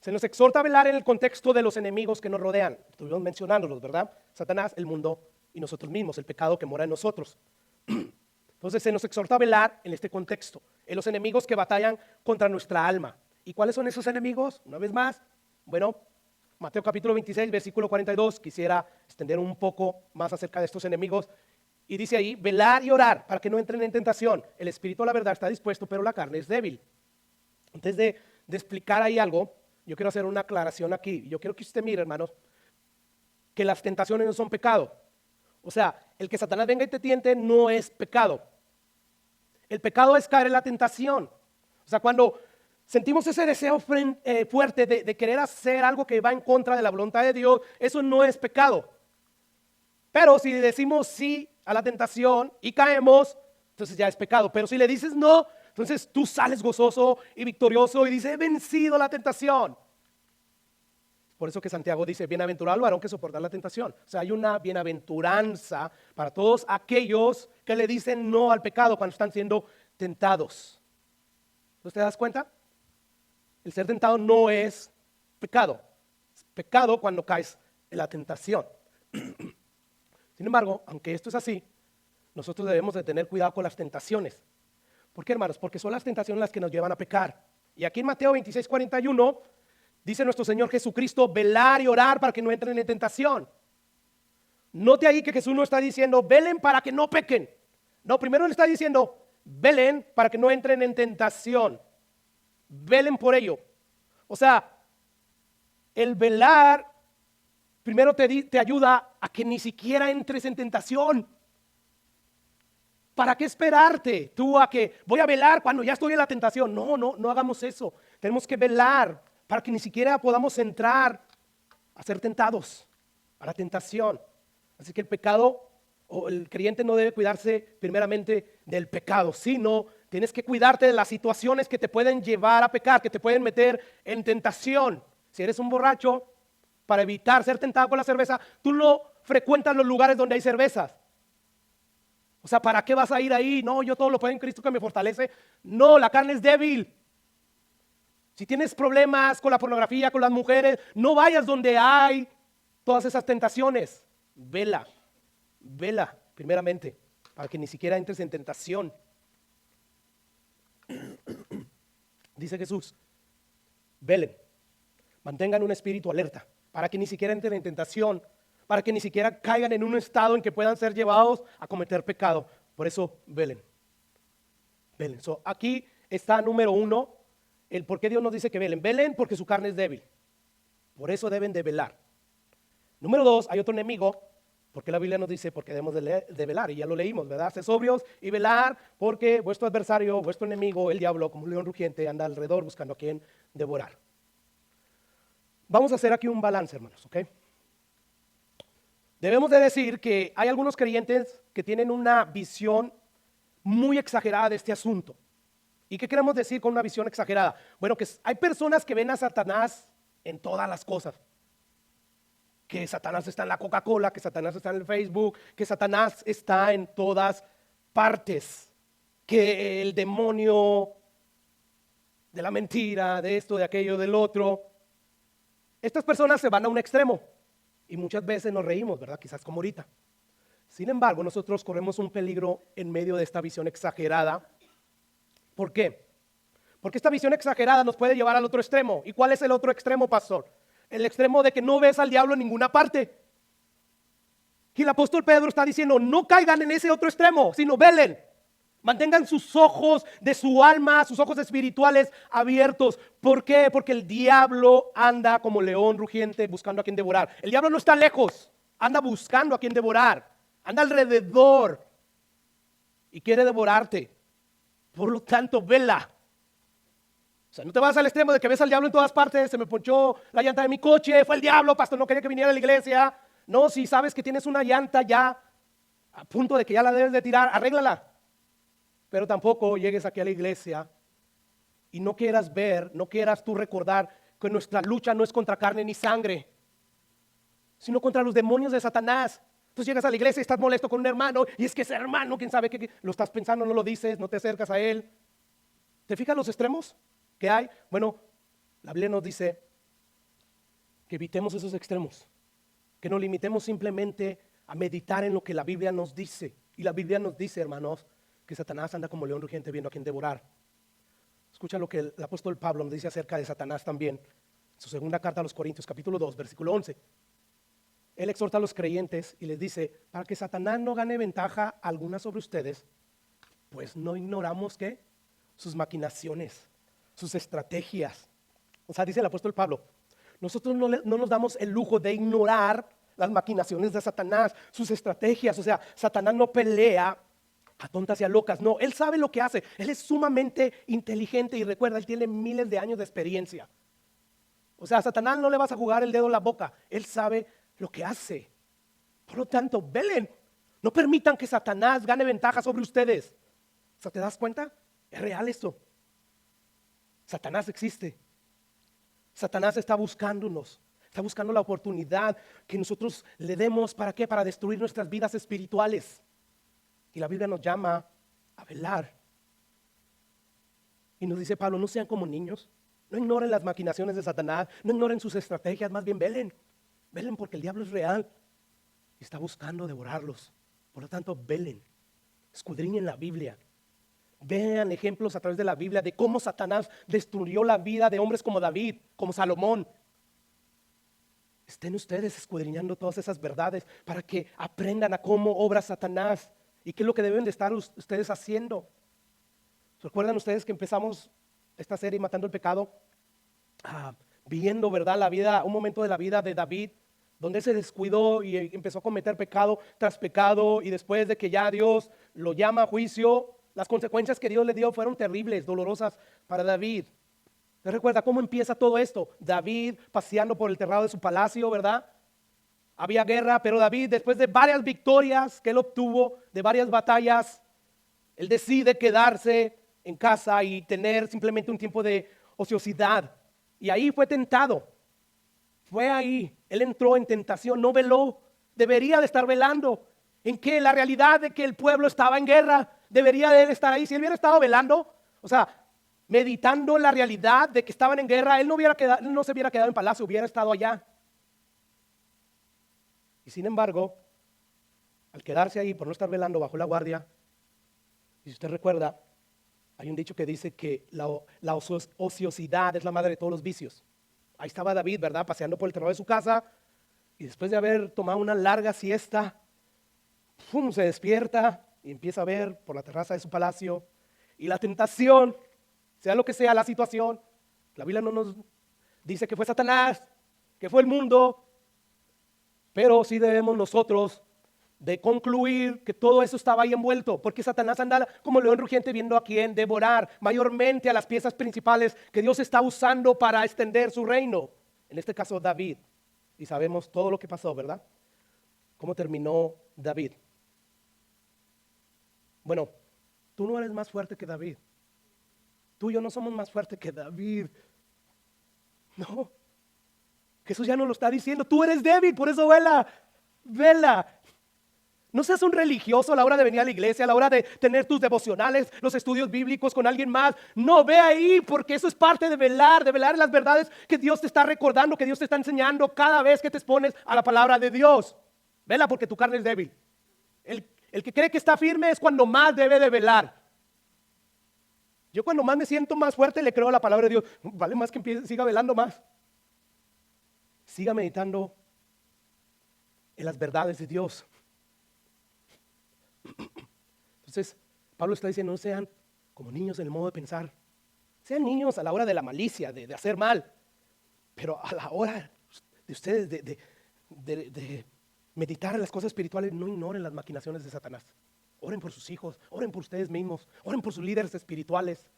Speaker 1: se nos exhorta a velar en el contexto de los enemigos que nos rodean. Estuvimos mencionándolos, ¿verdad? Satanás, el mundo y nosotros mismos, el pecado que mora en nosotros. Entonces se nos exhorta a velar en este contexto, en los enemigos que batallan contra nuestra alma. ¿Y cuáles son esos enemigos? Una vez más, bueno, Mateo capítulo 26, versículo 42, quisiera extender un poco más acerca de estos enemigos. Y dice ahí, velar y orar para que no entren en tentación. El espíritu, la verdad, está dispuesto, pero la carne es débil. Antes de explicar ahí algo, yo quiero hacer una aclaración aquí. Yo quiero que usted mire, hermanos, que las tentaciones no son pecado. O sea, el que Satanás venga y te tiente no es pecado. El pecado es caer en la tentación. O sea, cuando sentimos ese deseo fuerte de querer hacer algo que va en contra de la voluntad de Dios, eso no es pecado. Pero si decimos sí a la tentación y caemos, entonces ya es pecado. Pero si le dices no, entonces tú sales gozoso y victorioso y dices, he vencido la tentación. Por eso que Santiago dice, bienaventurado el varón que soporta la tentación. O sea, hay una bienaventuranza para todos aquellos que le dicen no al pecado cuando están siendo tentados. ¿No te das cuenta? El ser tentado no es pecado. Es pecado cuando caes en la tentación. Sin embargo, aunque esto es así, nosotros debemos de tener cuidado con las tentaciones. ¿Por qué, hermanos? Porque son las tentaciones las que nos llevan a pecar. Y aquí en Mateo 26, 41, dice nuestro Señor Jesucristo, velar y orar para que no entren en tentación. Note ahí que Jesús no está diciendo, velen para que no pequen. No, primero le está diciendo, velen para que no entren en tentación. Velen por ello. O sea, el velar primero te ayuda a que ni siquiera entres en tentación. ¿Para qué esperarte tú a que voy a velar cuando ya estoy en la tentación? No hagamos eso. Tenemos que velar para que ni siquiera podamos entrar a ser tentados, a la tentación. Así que el pecado, o el creyente no debe cuidarse primeramente del pecado, sino tienes que cuidarte de las situaciones que te pueden llevar a pecar, que te pueden meter en tentación. Si eres un borracho, para evitar ser tentado con la cerveza, tú no frecuentas los lugares donde hay cervezas. O sea, ¿para qué vas a ir ahí? No, yo todo lo puedo en Cristo que me fortalece. No, la carne es débil. Si tienes problemas con la pornografía, con las mujeres, no vayas donde hay todas esas tentaciones. Vela primeramente, para que ni siquiera entres en tentación. Dice Jesús, velen, mantengan un espíritu alerta, para que ni siquiera entren en tentación, para que ni siquiera caigan en un estado en que puedan ser llevados a cometer pecado. Por eso, velen. So, aquí está número uno, el por qué Dios nos dice que velen. Velen porque su carne es débil. Por eso deben de velar. Número dos, hay otro enemigo, porque la Biblia nos dice porque debemos de velar, y ya lo leímos, ¿verdad? Sed sobrios y velar, porque vuestro adversario, vuestro enemigo, el diablo, como un león rugiente, anda alrededor buscando a quien devorar. Vamos a hacer aquí un balance, hermanos, ¿ok? Debemos de decir que hay algunos creyentes que tienen una visión muy exagerada de este asunto. ¿Y qué queremos decir con una visión exagerada? Bueno, que hay personas que ven a Satanás en todas las cosas. Que Satanás está en la Coca-Cola, que Satanás está en el Facebook, que Satanás está en todas partes. Que el demonio de la mentira, de esto, de aquello, del otro. Estas personas se van a un extremo. Y muchas veces nos reímos, ¿verdad? Quizás como ahorita. Sin embargo, nosotros corremos un peligro en medio de esta visión exagerada. ¿Por qué? Porque esta visión exagerada nos puede llevar al otro extremo. ¿Y cuál es el otro extremo, pastor? El extremo de que no ves al diablo en ninguna parte. Y el apóstol Pedro está diciendo, no caigan en ese otro extremo, sino velen. Mantengan sus ojos de su alma, sus ojos espirituales abiertos. ¿Por qué? Porque el diablo anda como león rugiente buscando a quien devorar. El diablo no está lejos, anda buscando a quien devorar. Anda alrededor y quiere devorarte. Por lo tanto, vela. O sea, no te vas al extremo de que ves al diablo en todas partes, se me ponchó la llanta de mi coche, fue el diablo, pastor, no quería que viniera a la iglesia. No, si sabes que tienes una llanta ya a punto de que ya la debes de tirar, arréglala. Pero tampoco llegues aquí a la iglesia y no quieras ver, no quieras tú recordar que nuestra lucha no es contra carne ni sangre, sino contra los demonios de Satanás. Entonces llegas a la iglesia y estás molesto con un hermano, y es que ese hermano, quién sabe qué, lo estás pensando, no lo dices, no te acercas a él. ¿Te fijas los extremos que hay? Bueno, la Biblia nos dice que evitemos esos extremos, que nos limitemos simplemente a meditar en lo que la Biblia nos dice. Y la Biblia nos dice, hermanos, que Satanás anda como león rugiente viendo a quien devorar. Escucha lo que el apóstol Pablo nos dice acerca de Satanás también. Su segunda carta a los Corintios, capítulo 2, versículo 11. Él exhorta a los creyentes y les dice, para que Satanás no gane ventaja alguna sobre ustedes, pues no ignoramos ¿qué? Sus maquinaciones, sus estrategias. O sea, dice el apóstol Pablo, nosotros no nos damos el lujo de ignorar las maquinaciones de Satanás, sus estrategias. O sea, Satanás no pelea a tontas y a locas, no, él sabe lo que hace, él es sumamente inteligente y recuerda, él tiene miles de años de experiencia. O sea, a Satanás no le vas a jugar el dedo en la boca, él sabe lo que hace. Por lo tanto, velen, no permitan que Satanás gane ventaja sobre ustedes. O sea, ¿te das cuenta? Es real esto. Satanás existe. Satanás está buscándonos, está buscando la oportunidad que nosotros le demos, ¿para qué? Para destruir nuestras vidas espirituales. Y la Biblia nos llama a velar. Y nos dice Pablo, no sean como niños, no ignoren las maquinaciones de Satanás, no ignoren sus estrategias, más bien velen. Velen porque el diablo es real y está buscando devorarlos. Por lo tanto, velen, escudriñen la Biblia. Vean ejemplos a través de la Biblia de cómo Satanás destruyó la vida de hombres como David, como Salomón. Estén ustedes escudriñando todas esas verdades para que aprendan a cómo obra Satanás y qué es lo que deben de estar ustedes haciendo. ¿Recuerdan ustedes que empezamos esta serie Matando el Pecado? Viendo, ¿verdad? La vida, un momento de la vida de David, donde él se descuidó y empezó a cometer pecado tras pecado, y después de que ya Dios lo llama a juicio, las consecuencias que Dios le dio fueron terribles, dolorosas para David. ¿Se recuerda cómo empieza todo esto? David paseando por el terrado de su palacio, ¿verdad? Había guerra, pero David, después de varias victorias que él obtuvo, de varias batallas, él decide quedarse en casa y tener simplemente un tiempo de ociosidad. Y ahí fue tentado. Fue ahí, él entró en tentación, no veló. Debería de estar velando. ¿En qué? La realidad de que el pueblo estaba en guerra. Debería de él estar ahí. Si él hubiera estado velando, o sea, meditando la realidad de que estaban en guerra, él no se hubiera quedado en palacio, hubiera estado allá. Y sin embargo, al quedarse ahí por no estar velando, bajo la guardia. Y si usted recuerda, hay un dicho que dice que la ociosidad es la madre de todos los vicios. Ahí estaba David, ¿verdad? Paseando por el terreno de su casa, y después de haber tomado una larga siesta, ¡pum!, se despierta y empieza a ver por la terraza de su palacio, y la tentación, sea lo que sea la situación, la Biblia no nos dice que fue Satanás, que fue el mundo, pero sí debemos nosotros de concluir que todo eso estaba ahí envuelto, porque Satanás anda como león rugiente viendo a quién devorar, mayormente a las piezas principales que Dios está usando para extender su reino. En este caso David, y sabemos todo lo que pasó, ¿verdad? ¿Cómo terminó David? Bueno, tú no eres más fuerte que David. Tú y yo no somos más fuertes que David. No, Jesús ya nos lo está diciendo. Tú eres débil, por eso vela, vela. No seas un religioso a la hora de venir a la iglesia, a la hora de tener tus devocionales, los estudios bíblicos con alguien más. No, ve ahí, porque eso es parte de velar en las verdades que Dios te está recordando, que Dios te está enseñando cada vez que te expones a la palabra de Dios. Vela porque tu carne es débil. El que cree que está firme es cuando más debe de velar. Yo cuando más me siento más fuerte le creo a la palabra de Dios. Vale más que siga velando más. Siga meditando en las verdades de Dios. Entonces, Pablo está diciendo, no sean como niños en el modo de pensar. Sean niños a la hora de la malicia, de hacer mal. Pero a la hora de ustedes de meditar en las cosas espirituales, no ignoren las maquinaciones de Satanás. Oren por sus hijos, oren por ustedes mismos, oren por sus líderes espirituales.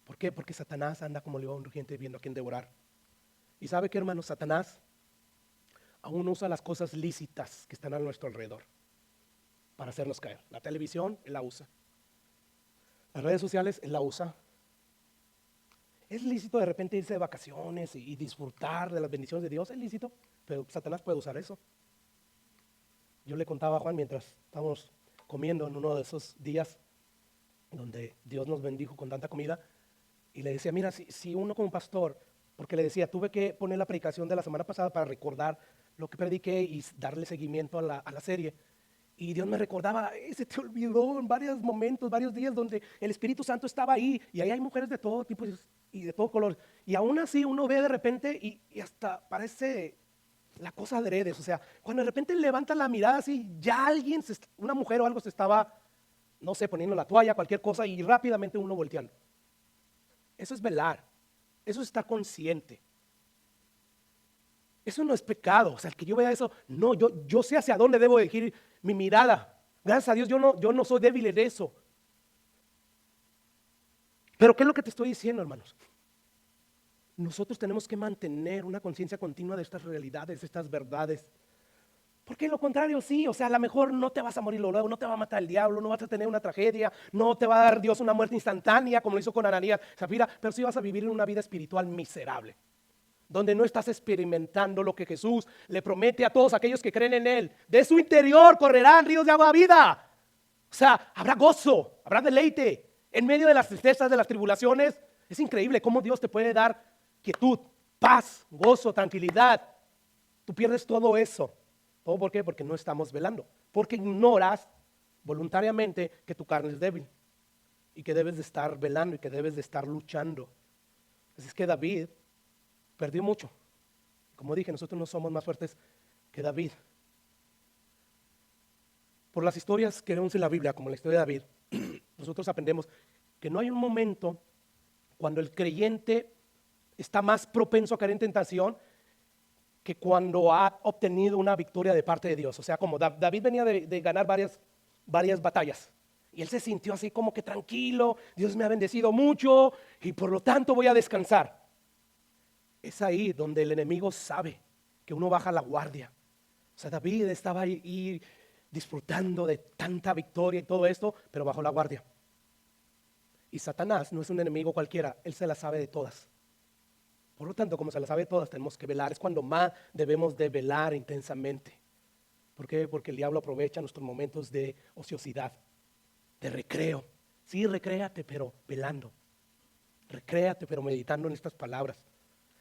Speaker 1: ¿Por qué? Porque Satanás anda como león rugiente viendo a quién devorar. ¿Y sabe qué, hermano? Satanás aún usa las cosas lícitas que están a nuestro alrededor para hacernos caer. La televisión, él la usa. Las redes sociales, él la usa. Es lícito de repente irse de vacaciones y disfrutar de las bendiciones de Dios, es lícito, pero Satanás puede usar eso. Yo le contaba a Juan mientras estábamos comiendo en uno de esos días donde Dios nos bendijo con tanta comida, y le decía, mira, si uno como pastor, porque le decía, tuve que poner la predicación de la semana pasada para recordar lo que prediqué y darle seguimiento a la serie. Y Dios me recordaba, se te olvidó en varios momentos, varios días donde el Espíritu Santo estaba ahí, y ahí hay mujeres de todo tipo y de todo color. Y aún así uno ve de repente y hasta parece la cosa adredes. O sea, cuando de repente levanta la mirada así, ya alguien, una mujer o algo se estaba, no sé, poniendo la toalla, cualquier cosa, y rápidamente uno volteando. Eso es velar, eso es estar consciente. Eso no es pecado. O sea, el que yo vea eso, no, yo sé hacia dónde debo dirigir mi mirada. Gracias a Dios yo no soy débil en eso. Pero ¿qué es lo que te estoy diciendo, hermanos? Nosotros tenemos que mantener una conciencia continua de estas realidades, de estas verdades. Porque lo contrario sí, o sea, a lo mejor no te vas a morir luego, no te va a matar el diablo, no vas a tener una tragedia, no te va a dar Dios una muerte instantánea como lo hizo con Ananías, Zafira, pero sí vas a vivir en una vida espiritual miserable, donde no estás experimentando lo que Jesús le promete a todos aquellos que creen en Él. De su interior correrán ríos de agua vida. O sea, habrá gozo, habrá deleite. En medio de las tristezas, de las tribulaciones, es increíble cómo Dios te puede dar quietud, paz, gozo, tranquilidad. Tú pierdes todo eso. ¿Todo por qué? Porque no estamos velando. Porque ignoras voluntariamente que tu carne es débil y que debes de estar velando y que debes de estar luchando. Así es que David perdió mucho. Como dije, nosotros no somos más fuertes que David. Por las historias que vemos en la Biblia, como la historia de David, nosotros aprendemos que no hay un momento cuando el creyente está más propenso a caer en tentación que cuando ha obtenido una victoria de parte de Dios. O sea, como David venía de ganar varias batallas, y él se sintió así como que tranquilo, Dios me ha bendecido mucho y por lo tanto voy a descansar. Es ahí donde el enemigo sabe que uno baja la guardia. O sea, David estaba ahí disfrutando de tanta victoria y todo esto, pero bajó la guardia. Y Satanás no es un enemigo cualquiera, él se la sabe de todas. Por lo tanto, como se la sabe de todas, tenemos que velar. Es cuando más debemos de velar intensamente. ¿Por qué? Porque el diablo aprovecha nuestros momentos de ociosidad, de recreo. Sí, recréate, pero velando. Recréate, pero meditando en estas palabras.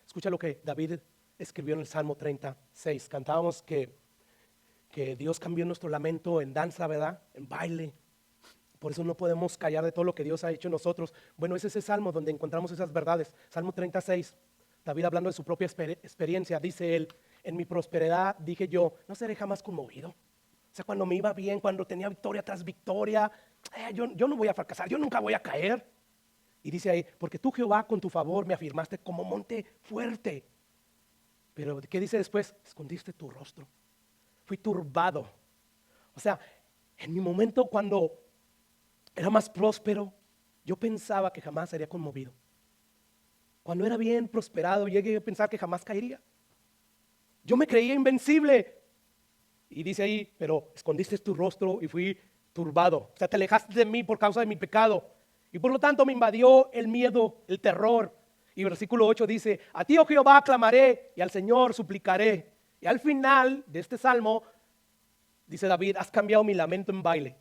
Speaker 1: Escucha lo que David escribió en el Salmo 36. Cantábamos que Dios cambió nuestro lamento en danza, ¿verdad? En baile. Por eso no podemos callar de todo lo que Dios ha hecho en nosotros. Bueno, es ese salmo donde encontramos esas verdades. Salmo 36, David hablando de su propia experiencia, dice él, en mi prosperidad dije yo, no seré jamás conmovido. O sea, cuando me iba bien, cuando tenía victoria tras victoria, yo no voy a fracasar, yo nunca voy a caer. Y dice ahí, porque tú Jehová con tu favor me afirmaste como monte fuerte. Pero ¿qué dice después? Escondiste tu rostro. Fui turbado. O sea, en mi momento cuando era más próspero, yo pensaba que jamás sería conmovido. Cuando era bien prosperado, llegué a pensar que jamás caería. Yo me creía invencible. Y dice ahí, pero escondiste tu rostro y fui turbado. O sea, te alejaste de mí por causa de mi pecado. Y por lo tanto me invadió el miedo, el terror. Y versículo 8 dice, a ti, oh Jehová, clamaré y al Señor suplicaré. Y al final de este salmo, dice David, has cambiado mi lamento en baile.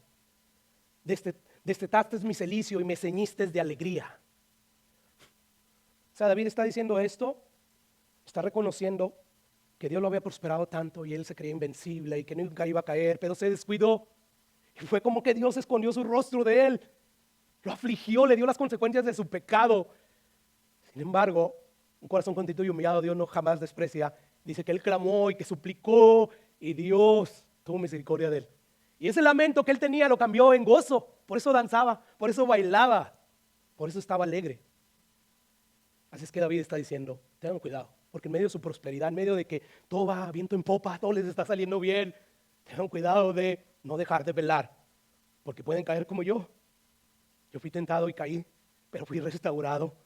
Speaker 1: Destetaste mi celicio y me ceñiste de alegría. O sea, David está diciendo esto, está reconociendo que Dios lo había prosperado tanto y él se creía invencible y que nunca iba a caer, pero se descuidó. Y fue como que Dios escondió su rostro de él, lo afligió, le dio las consecuencias de su pecado. Sin embargo, un corazón contrito y humillado Dios no jamás desprecia. Dice que él clamó y que suplicó y Dios tuvo misericordia de él. Y ese lamento que él tenía lo cambió en gozo. Por eso danzaba, por eso bailaba, por eso estaba alegre. Así es que David está diciendo, tengan cuidado, porque en medio de su prosperidad, en medio de que todo va viento en popa, todo les está saliendo bien, tengan cuidado de no dejar de velar, porque pueden caer como yo. Yo fui tentado y caí, pero fui restaurado.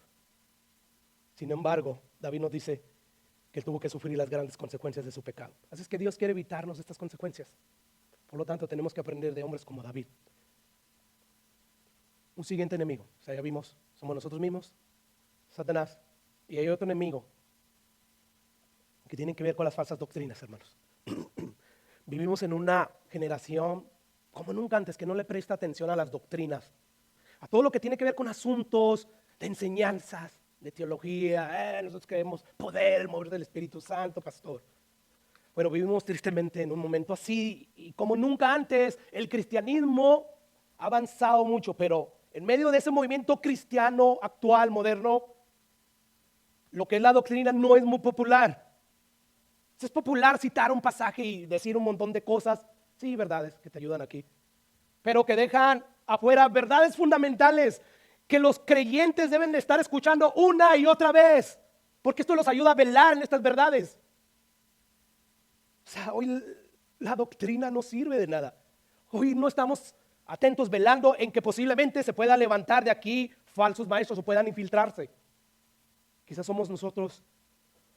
Speaker 1: Sin embargo, David nos dice que él tuvo que sufrir las grandes consecuencias de su pecado. Así es que Dios quiere evitarnos estas consecuencias. Por lo tanto, tenemos que aprender de hombres como David. Un siguiente enemigo, o sea, ya vimos, somos nosotros mismos, Satanás, y hay otro enemigo que tiene que ver con las falsas doctrinas, hermanos. Vivimos en una generación como nunca antes que no le presta atención a las doctrinas, a todo lo que tiene que ver con asuntos de enseñanzas, de teología. Nosotros creemos poder, el mover del Espíritu Santo, pastor. Bueno, vivimos tristemente en un momento así y como nunca antes el cristianismo ha avanzado mucho, pero en medio de ese movimiento cristiano actual, moderno, lo que es la doctrina no es muy popular. Es popular citar un pasaje y decir un montón de cosas, sí, verdades que te ayudan aquí, pero que dejan afuera verdades fundamentales que los creyentes deben de estar escuchando una y otra vez, porque esto los ayuda a velar en estas verdades. O sea, hoy la doctrina no sirve de nada. Hoy no estamos atentos velando en que posiblemente se pueda levantar de aquí falsos maestros o puedan infiltrarse. Quizás somos nosotros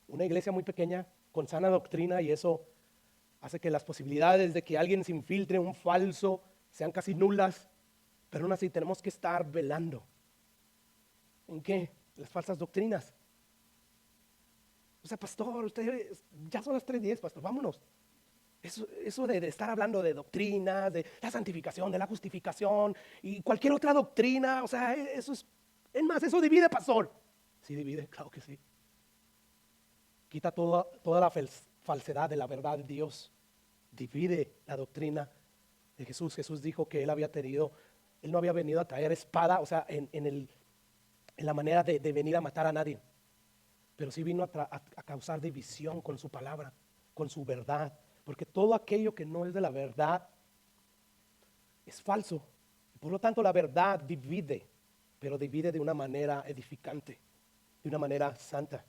Speaker 1: una iglesia muy pequeña con sana doctrina y eso hace que las posibilidades de que alguien se infiltre un falso sean casi nulas, pero aún así tenemos que estar velando. ¿En qué? Las falsas doctrinas. O sea, pastor, ustedes ya son las 3:10, pastor, vámonos. Eso de estar hablando de doctrinas, de la santificación, de la justificación y cualquier otra doctrina, o sea, eso es más, eso divide, pastor. Sí divide, claro que sí. Quita toda la falsedad de la verdad de Dios. Divide la doctrina de Jesús. Jesús dijo que él no había venido a traer espada, o sea, en la manera de venir a matar a nadie, pero sí vino a causar división con su palabra, con su verdad, porque todo aquello que no es de la verdad es falso. Por lo tanto, la verdad divide, pero divide de una manera edificante, de una manera santa.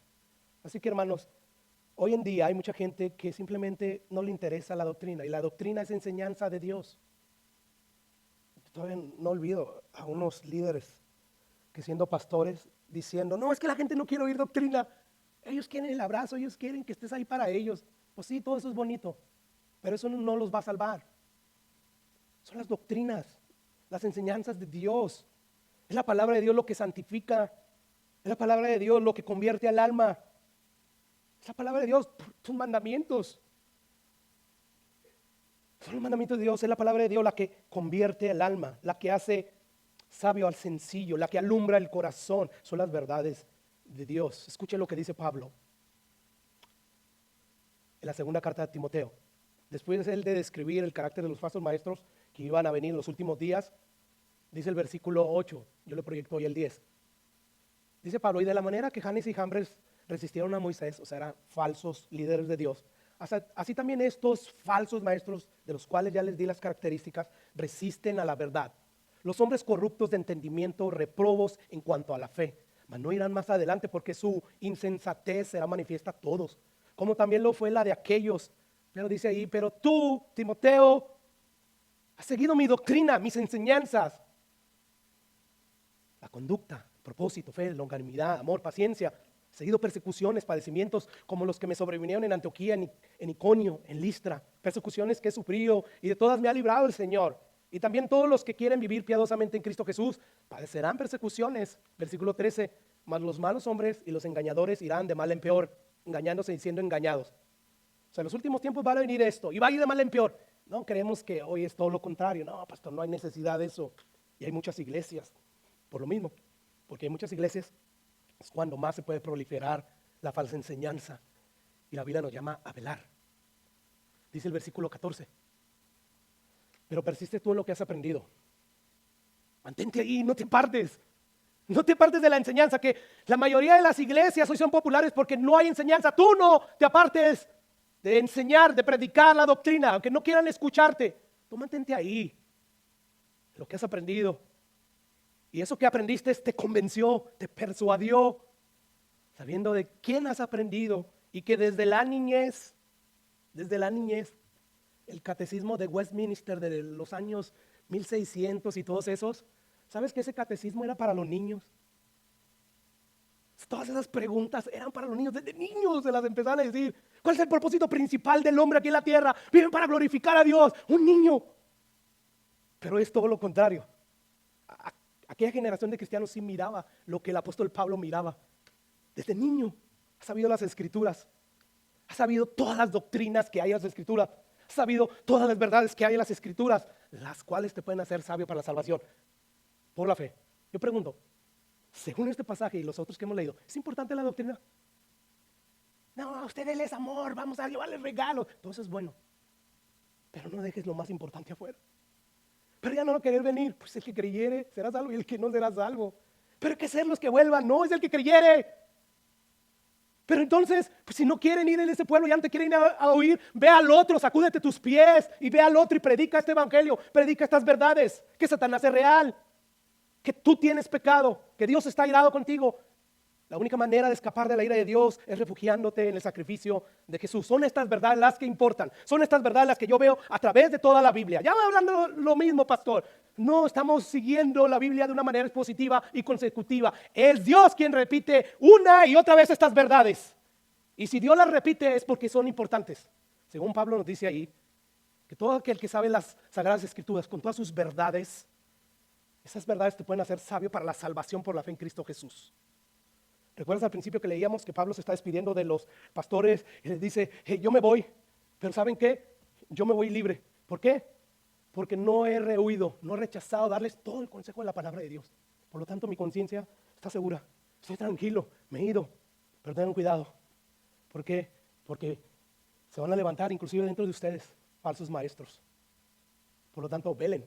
Speaker 1: Así que, hermanos, hoy en día hay mucha gente que simplemente no le interesa la doctrina, y la doctrina es enseñanza de Dios. Todavía no olvido a unos líderes que siendo pastores diciendo, no, es que la gente no quiere oír doctrina, ellos quieren el abrazo, ellos quieren que estés ahí para ellos. Pues sí, todo eso es bonito, pero eso no los va a salvar. Son las doctrinas, las enseñanzas de Dios. Es la palabra de Dios lo que santifica, es la palabra de Dios lo que convierte al alma, es la palabra de Dios, tus mandamientos. Son los mandamientos de Dios, es la palabra de Dios la que convierte al alma, la que hace sabio al sencillo, la que alumbra el corazón. Son las verdades de Dios. Escuche lo que dice Pablo en la segunda carta de Timoteo. Después de él de describir el carácter de los falsos maestros que iban a venir en los últimos días, dice el versículo 8, yo le proyecto hoy el 10. Dice Pablo, y de la manera que Janes y Jambres resistieron a Moisés, o sea, eran falsos líderes de Dios, así también estos falsos maestros, de los cuales ya les di las características, resisten a la verdad. Los hombres corruptos de entendimiento, reprobos en cuanto a la fe, mas no irán más adelante porque su insensatez será manifiesta a todos, como también lo fue la de aquellos. Pero dice ahí, pero tú, Timoteo, has seguido mi doctrina, mis enseñanzas, la conducta, propósito, fe, longanimidad, amor, paciencia. He seguido persecuciones, padecimientos como los que me sobrevinieron en Antioquía, en Iconio, en Listra, persecuciones que he sufrido y de todas me ha librado el Señor. Y también todos los que quieren vivir piadosamente en Cristo Jesús padecerán persecuciones. Versículo 13, mas los malos hombres y los engañadores irán de mal en peor, engañándose y siendo engañados. O sea, en los últimos tiempos va a venir esto y va a ir de mal en peor. No, creemos que hoy es todo lo contrario. No, pastor, no hay necesidad de eso. Y hay muchas iglesias por lo mismo, porque hay muchas iglesias, es cuando más se puede proliferar la falsa enseñanza. Y la Biblia nos llama a velar. Dice el versículo 14, pero persiste tú en lo que has aprendido. Mantente ahí, no te apartes. No te apartes de la enseñanza, que la mayoría de las iglesias hoy son populares porque no hay enseñanza. Tú no te apartes de enseñar, de predicar la doctrina, aunque no quieran escucharte. Tú mantente ahí, lo que has aprendido. Y eso que aprendiste te convenció, te persuadió, sabiendo de quién has aprendido y que desde la niñez, el catecismo de Westminster de los años 1600 y todos esos, ¿sabes que ese catecismo era para los niños? Todas esas preguntas eran para los niños. Desde niños se las empezaban a decir. ¿Cuál es el propósito principal del hombre aquí en la tierra? Viven para glorificar a Dios. Un niño. Pero es todo lo contrario. Aquella generación de cristianos sí miraba lo que el apóstol Pablo miraba. Desde niño ha sabido las escrituras. Ha sabido todas las doctrinas que hay en las escrituras. Ha sabido todas las verdades que hay en las escrituras, las cuales te pueden hacer sabio para la salvación por la fe. Yo pregunto, según este pasaje y los otros que hemos leído, ¿es importante la doctrina? No, a usted él es amor, vamos a llevarle regalos. Todo eso es bueno. Pero no dejes lo más importante afuera. Pero ya no lo querer venir, pues el que creyere será salvo y el que no será salvo. Pero hay que ser los que vuelvan, no es el que creyere. Pero entonces, pues si no quieren ir en ese pueblo, ya no te quieren ir a oír, ve al otro, sacúdete tus pies y ve al otro y predica este evangelio, predica estas verdades, que Satanás es real, que tú tienes pecado, que Dios está irado contigo. La única manera de escapar de la ira de Dios es refugiándote en el sacrificio de Jesús. Son estas verdades las que importan. Son estas verdades las que yo veo a través de toda la Biblia. Ya voy hablando lo mismo, pastor. No estamos siguiendo la Biblia de una manera expositiva y consecutiva. Es Dios quien repite una y otra vez estas verdades. Y si Dios las repite es porque son importantes. Según Pablo nos dice ahí, que todo aquel que sabe las Sagradas Escrituras con todas sus verdades, esas verdades te pueden hacer sabio para la salvación por la fe en Cristo Jesús. ¿Recuerdas al principio que leíamos que Pablo se está despidiendo de los pastores y les dice, yo me voy, pero ¿saben qué? Yo me voy libre. ¿Por qué? Porque no he rehuido, no he rechazado darles todo el consejo de la palabra de Dios. Por lo tanto, mi conciencia está segura. Estoy tranquilo, me he ido, pero tengan cuidado. ¿Por qué? Porque se van a levantar inclusive dentro de ustedes falsos maestros. Por lo tanto, velen,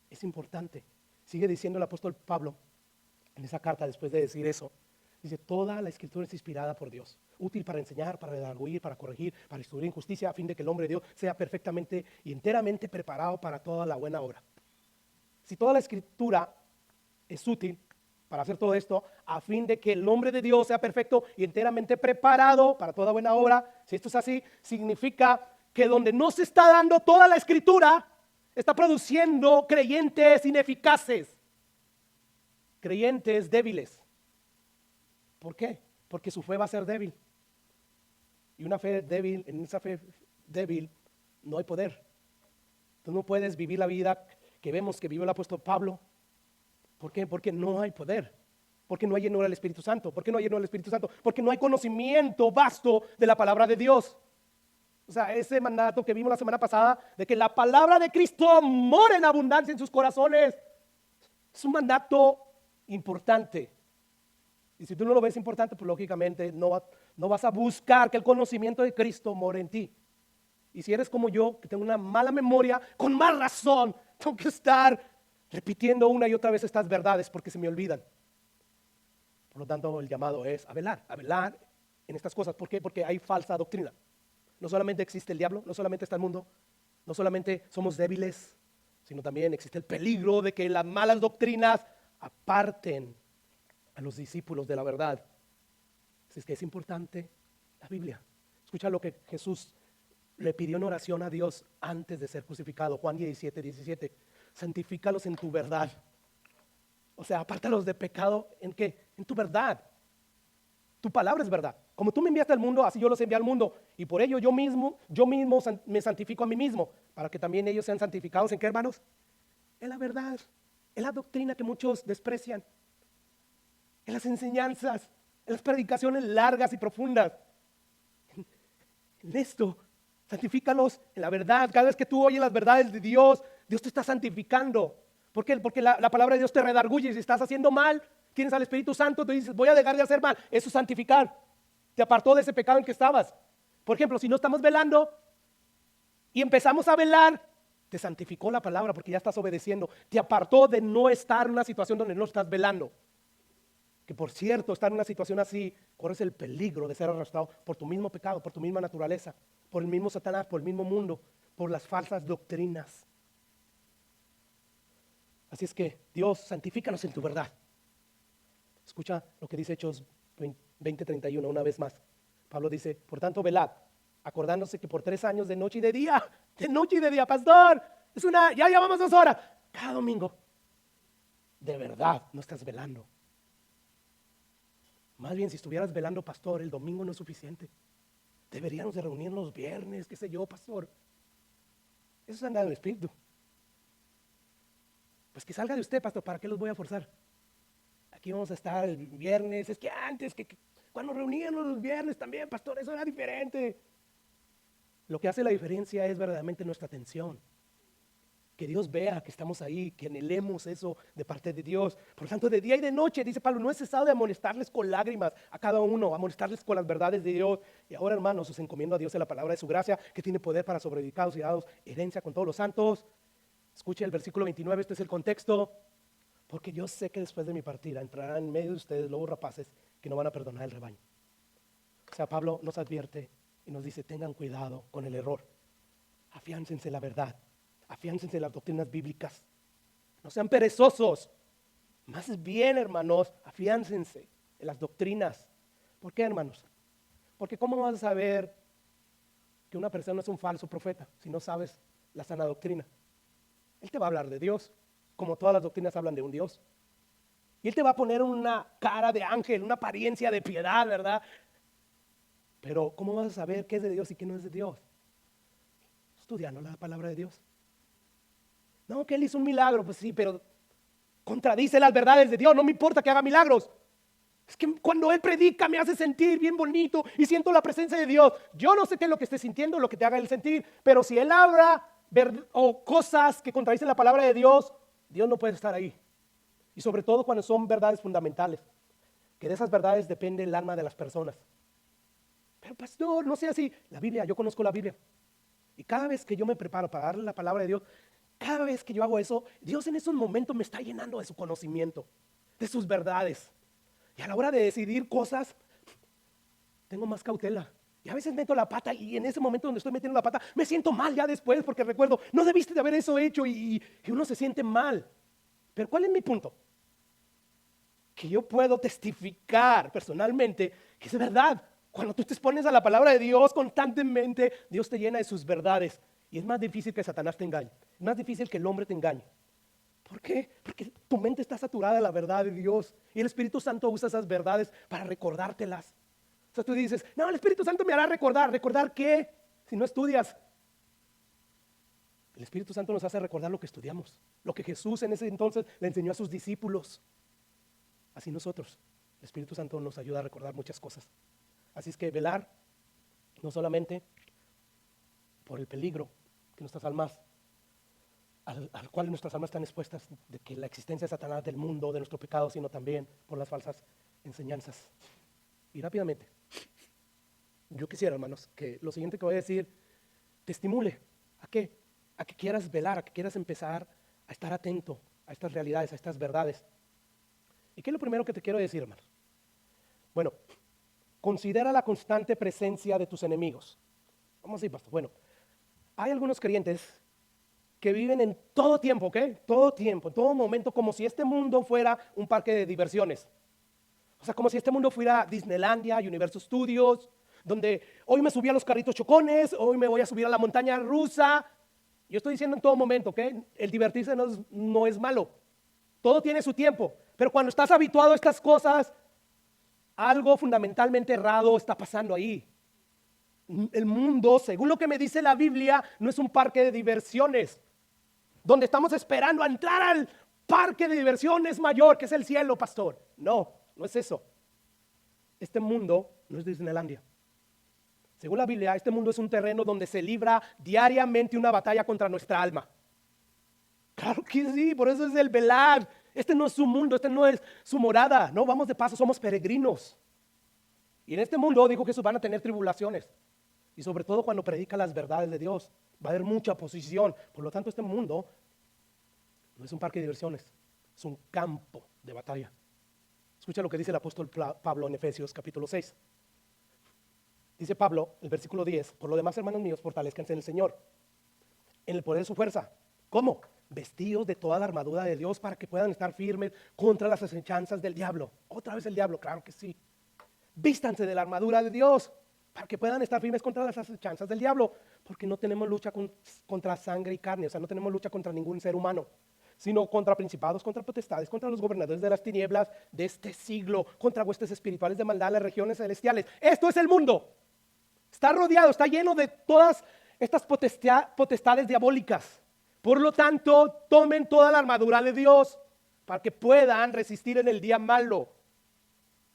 Speaker 1: es importante. Sigue diciendo el apóstol Pablo en esa carta, después de decir eso, dice, toda la escritura es inspirada por Dios, útil para enseñar, para redarguir, para corregir, para instruir en justicia, a fin de que el hombre de Dios sea perfectamente y enteramente preparado para toda la buena obra. Si toda la escritura es útil para hacer todo esto, a fin de que el hombre de Dios sea perfecto y enteramente preparado para toda buena obra, si esto es así, significa que donde no se está dando toda la escritura, está produciendo creyentes ineficaces. Creyentes débiles. ¿Por qué? Porque su fe va a ser débil. Y una fe débil, en esa fe débil no hay poder. Tú no puedes vivir la vida que vemos que vivió el apóstol Pablo. ¿Por qué? Porque no hay poder. Porque no hay llenura del Espíritu Santo. ¿Por qué no hay llenura del Espíritu Santo? Porque no hay conocimiento vasto de la palabra de Dios. O sea, ese mandato que vimos la semana pasada de que la palabra de Cristo mora en abundancia en sus corazones. Es un mandato importante. Y si tú no lo ves importante, pues lógicamente no vas a buscar que el conocimiento de Cristo more en ti. Y si eres como yo, que tengo una mala memoria, con más razón tengo que estar repitiendo una y otra vez estas verdades porque se me olvidan. Por lo tanto, el llamado es a velar en estas cosas. ¿Por qué? Porque hay falsa doctrina. No solamente existe el diablo, no solamente está el mundo, no solamente somos débiles, sino también existe el peligro de que las malas doctrinas aparten a los discípulos de la verdad. Así es que es importante la Biblia. Escucha lo que Jesús le pidió en oración a Dios antes de ser crucificado. Juan 17:17. Santifícalos en tu verdad. O sea, apártalos de pecado. ¿En qué? En tu verdad. Tu palabra es verdad. Como tú me enviaste al mundo, así yo los envié al mundo. Y por ello yo mismo me santifico a mí mismo, para que también ellos sean santificados. ¿En qué, hermanos? En la verdad. En la doctrina que muchos desprecian. En las enseñanzas, en las predicaciones largas y profundas. En esto, santifícalos en la verdad. Cada vez que tú oyes las verdades de Dios, Dios te está santificando. ¿Por qué? Porque la palabra de Dios te redarguye. Si estás haciendo mal, tienes al Espíritu Santo, tú dices, voy a dejar de hacer mal. Eso es santificar. Te apartó de ese pecado en que estabas. Por ejemplo, si no estamos velando y empezamos a velar, te santificó la palabra porque ya estás obedeciendo. Te apartó de no estar en una situación donde no estás velando. Que por cierto, estar en una situación así, corres el peligro de ser arrastrado por tu mismo pecado, por tu misma naturaleza, por el mismo Satanás, por el mismo mundo, por las falsas doctrinas. Así es que Dios, santifícanos en tu verdad. Escucha lo que dice Hechos 20:31 una vez más. Pablo dice, por tanto velad, acordándose que por 3 años de noche y de día, pastor, ya llevamos 2 horas, cada domingo, de verdad no estás velando. Más bien, si estuvieras velando, pastor, el domingo no es suficiente. Deberíamos de reunirnos los viernes, qué sé yo, pastor. Eso es andar en el espíritu. Pues que salga de usted, pastor, ¿para qué los voy a forzar? Aquí vamos a estar el viernes. Es que antes, cuando reuníamos los viernes también, pastor, eso era diferente. Lo que hace la diferencia es verdaderamente nuestra atención. Que Dios vea que estamos ahí, que anhelemos eso de parte de Dios. Por lo tanto, de día y de noche, dice Pablo, no he cesado de amonestarles con lágrimas a cada uno, amonestarles con las verdades de Dios. Y ahora, hermanos, os encomiendo a Dios en la palabra de su gracia, que tiene poder para sobreedificados y dados herencia con todos los santos. Escuche el versículo 29, este es el contexto. Porque yo sé que después de mi partida entrarán en medio de ustedes lobos rapaces que no van a perdonar el rebaño. O sea, Pablo nos advierte y nos dice, tengan cuidado con el error. Afiáncense en la verdad. Afiáncense en las doctrinas bíblicas. No sean perezosos. Más bien, hermanos, afiáncense en las doctrinas. ¿Por qué, hermanos? Porque ¿cómo vas a saber que una persona es un falso profeta si no sabes la sana doctrina? Él te va a hablar de Dios, como todas las doctrinas hablan de un Dios. Y Él te va a poner una cara de ángel, una apariencia de piedad, ¿verdad? Pero ¿cómo vas a saber qué es de Dios y qué no es de Dios? Estudiando la palabra de Dios. No, que Él hizo un milagro, pues sí, pero contradice las verdades de Dios. No me importa que haga milagros. Es que cuando Él predica me hace sentir bien bonito y siento la presencia de Dios. Yo no sé qué es lo que esté sintiendo, lo que te haga Él sentir, pero si Él habla o cosas que contradicen la palabra de Dios, Dios no puede estar ahí. Y sobre todo cuando son verdades fundamentales, que de esas verdades depende el alma de las personas. Pero pastor, no sea así. La Biblia, yo conozco la Biblia. Y cada vez que yo me preparo para darle la palabra de Dios, cada vez que yo hago eso, Dios en esos momentos me está llenando de su conocimiento, de sus verdades. Y a la hora de decidir cosas, tengo más cautela. Y a veces meto la pata y en ese momento donde estoy metiendo la pata, me siento mal ya después porque recuerdo, no debiste de haber eso hecho y uno se siente mal. Pero ¿cuál es mi punto? Que yo puedo testificar personalmente que es verdad. Cuando tú te expones a la palabra de Dios constantemente, Dios te llena de sus verdades. Y es más difícil que Satanás te engañe. Es más difícil que el hombre te engañe. ¿Por qué? Porque tu mente está saturada de la verdad de Dios. Y el Espíritu Santo usa esas verdades para recordártelas. O sea, tú dices, no, el Espíritu Santo me hará recordar. ¿Recordar qué? Si no estudias. El Espíritu Santo nos hace recordar lo que estudiamos. Lo que Jesús en ese entonces le enseñó a sus discípulos. Así nosotros. El Espíritu Santo nos ayuda a recordar muchas cosas. Así es que velar, no solamente por el peligro que nuestras almas, al cual nuestras almas están expuestas, de que la existencia de Satanás, del mundo, de nuestro pecado, sino también por las falsas enseñanzas. Y rápidamente, yo quisiera, hermanos, que lo siguiente que voy a decir te estimule. ¿A qué? A que quieras velar, a que quieras empezar a estar atento a estas realidades, a estas verdades. ¿Y qué es lo primero que te quiero decir, hermanos? Bueno, considera la constante presencia de tus enemigos. ¿Cómo así, pastor? Bueno, hay algunos creyentes que viven en todo tiempo, ¿ok? Todo tiempo, en todo momento, como si este mundo fuera un parque de diversiones. O sea, como si este mundo fuera Disneylandia, Universal Studios, donde hoy me subí a los carritos chocones, hoy me voy a subir a la montaña rusa. Yo estoy diciendo en todo momento, ¿ok? El divertirse no es malo. Todo tiene su tiempo. Pero cuando estás habituado a estas cosas, algo fundamentalmente errado está pasando ahí. El mundo, según lo que me dice la Biblia, no es un parque de diversiones, donde estamos esperando a entrar al parque de diversiones mayor, que es el cielo, pastor. No, no es eso. Este mundo no es Disneylandia. Según la Biblia, este mundo es un terreno donde se libra diariamente una batalla contra nuestra alma. Claro que sí, por eso es el velar. Este no es su mundo, este no es su morada. No, vamos de paso, somos peregrinos. Y en este mundo dijo que Jesús van a tener tribulaciones. Y sobre todo cuando predica las verdades de Dios, va a haber mucha oposición. Por lo tanto, este mundo no es un parque de diversiones, es un campo de batalla. Escucha lo que dice el apóstol Pablo en Efesios capítulo 6. Dice Pablo, el versículo 10, por lo demás, hermanos míos, fortalezcanse en el Señor, en el poder de su fuerza. ¿Cómo? Vestidos de toda la armadura de Dios para que puedan estar firmes contra las acechanzas del diablo. Otra vez el diablo, claro que sí. Vístanse de la armadura de Dios para que puedan estar firmes contra las acechanzas del diablo, porque no tenemos lucha contra sangre y carne, o sea, no tenemos lucha contra ningún ser humano, sino contra principados, contra potestades, contra los gobernadores de las tinieblas de este siglo, contra huestes espirituales de maldad en las regiones celestiales. Esto es el mundo. Está rodeado, está lleno de todas estas potestades diabólicas. Por lo tanto, tomen toda la armadura de Dios para que puedan resistir en el día malo.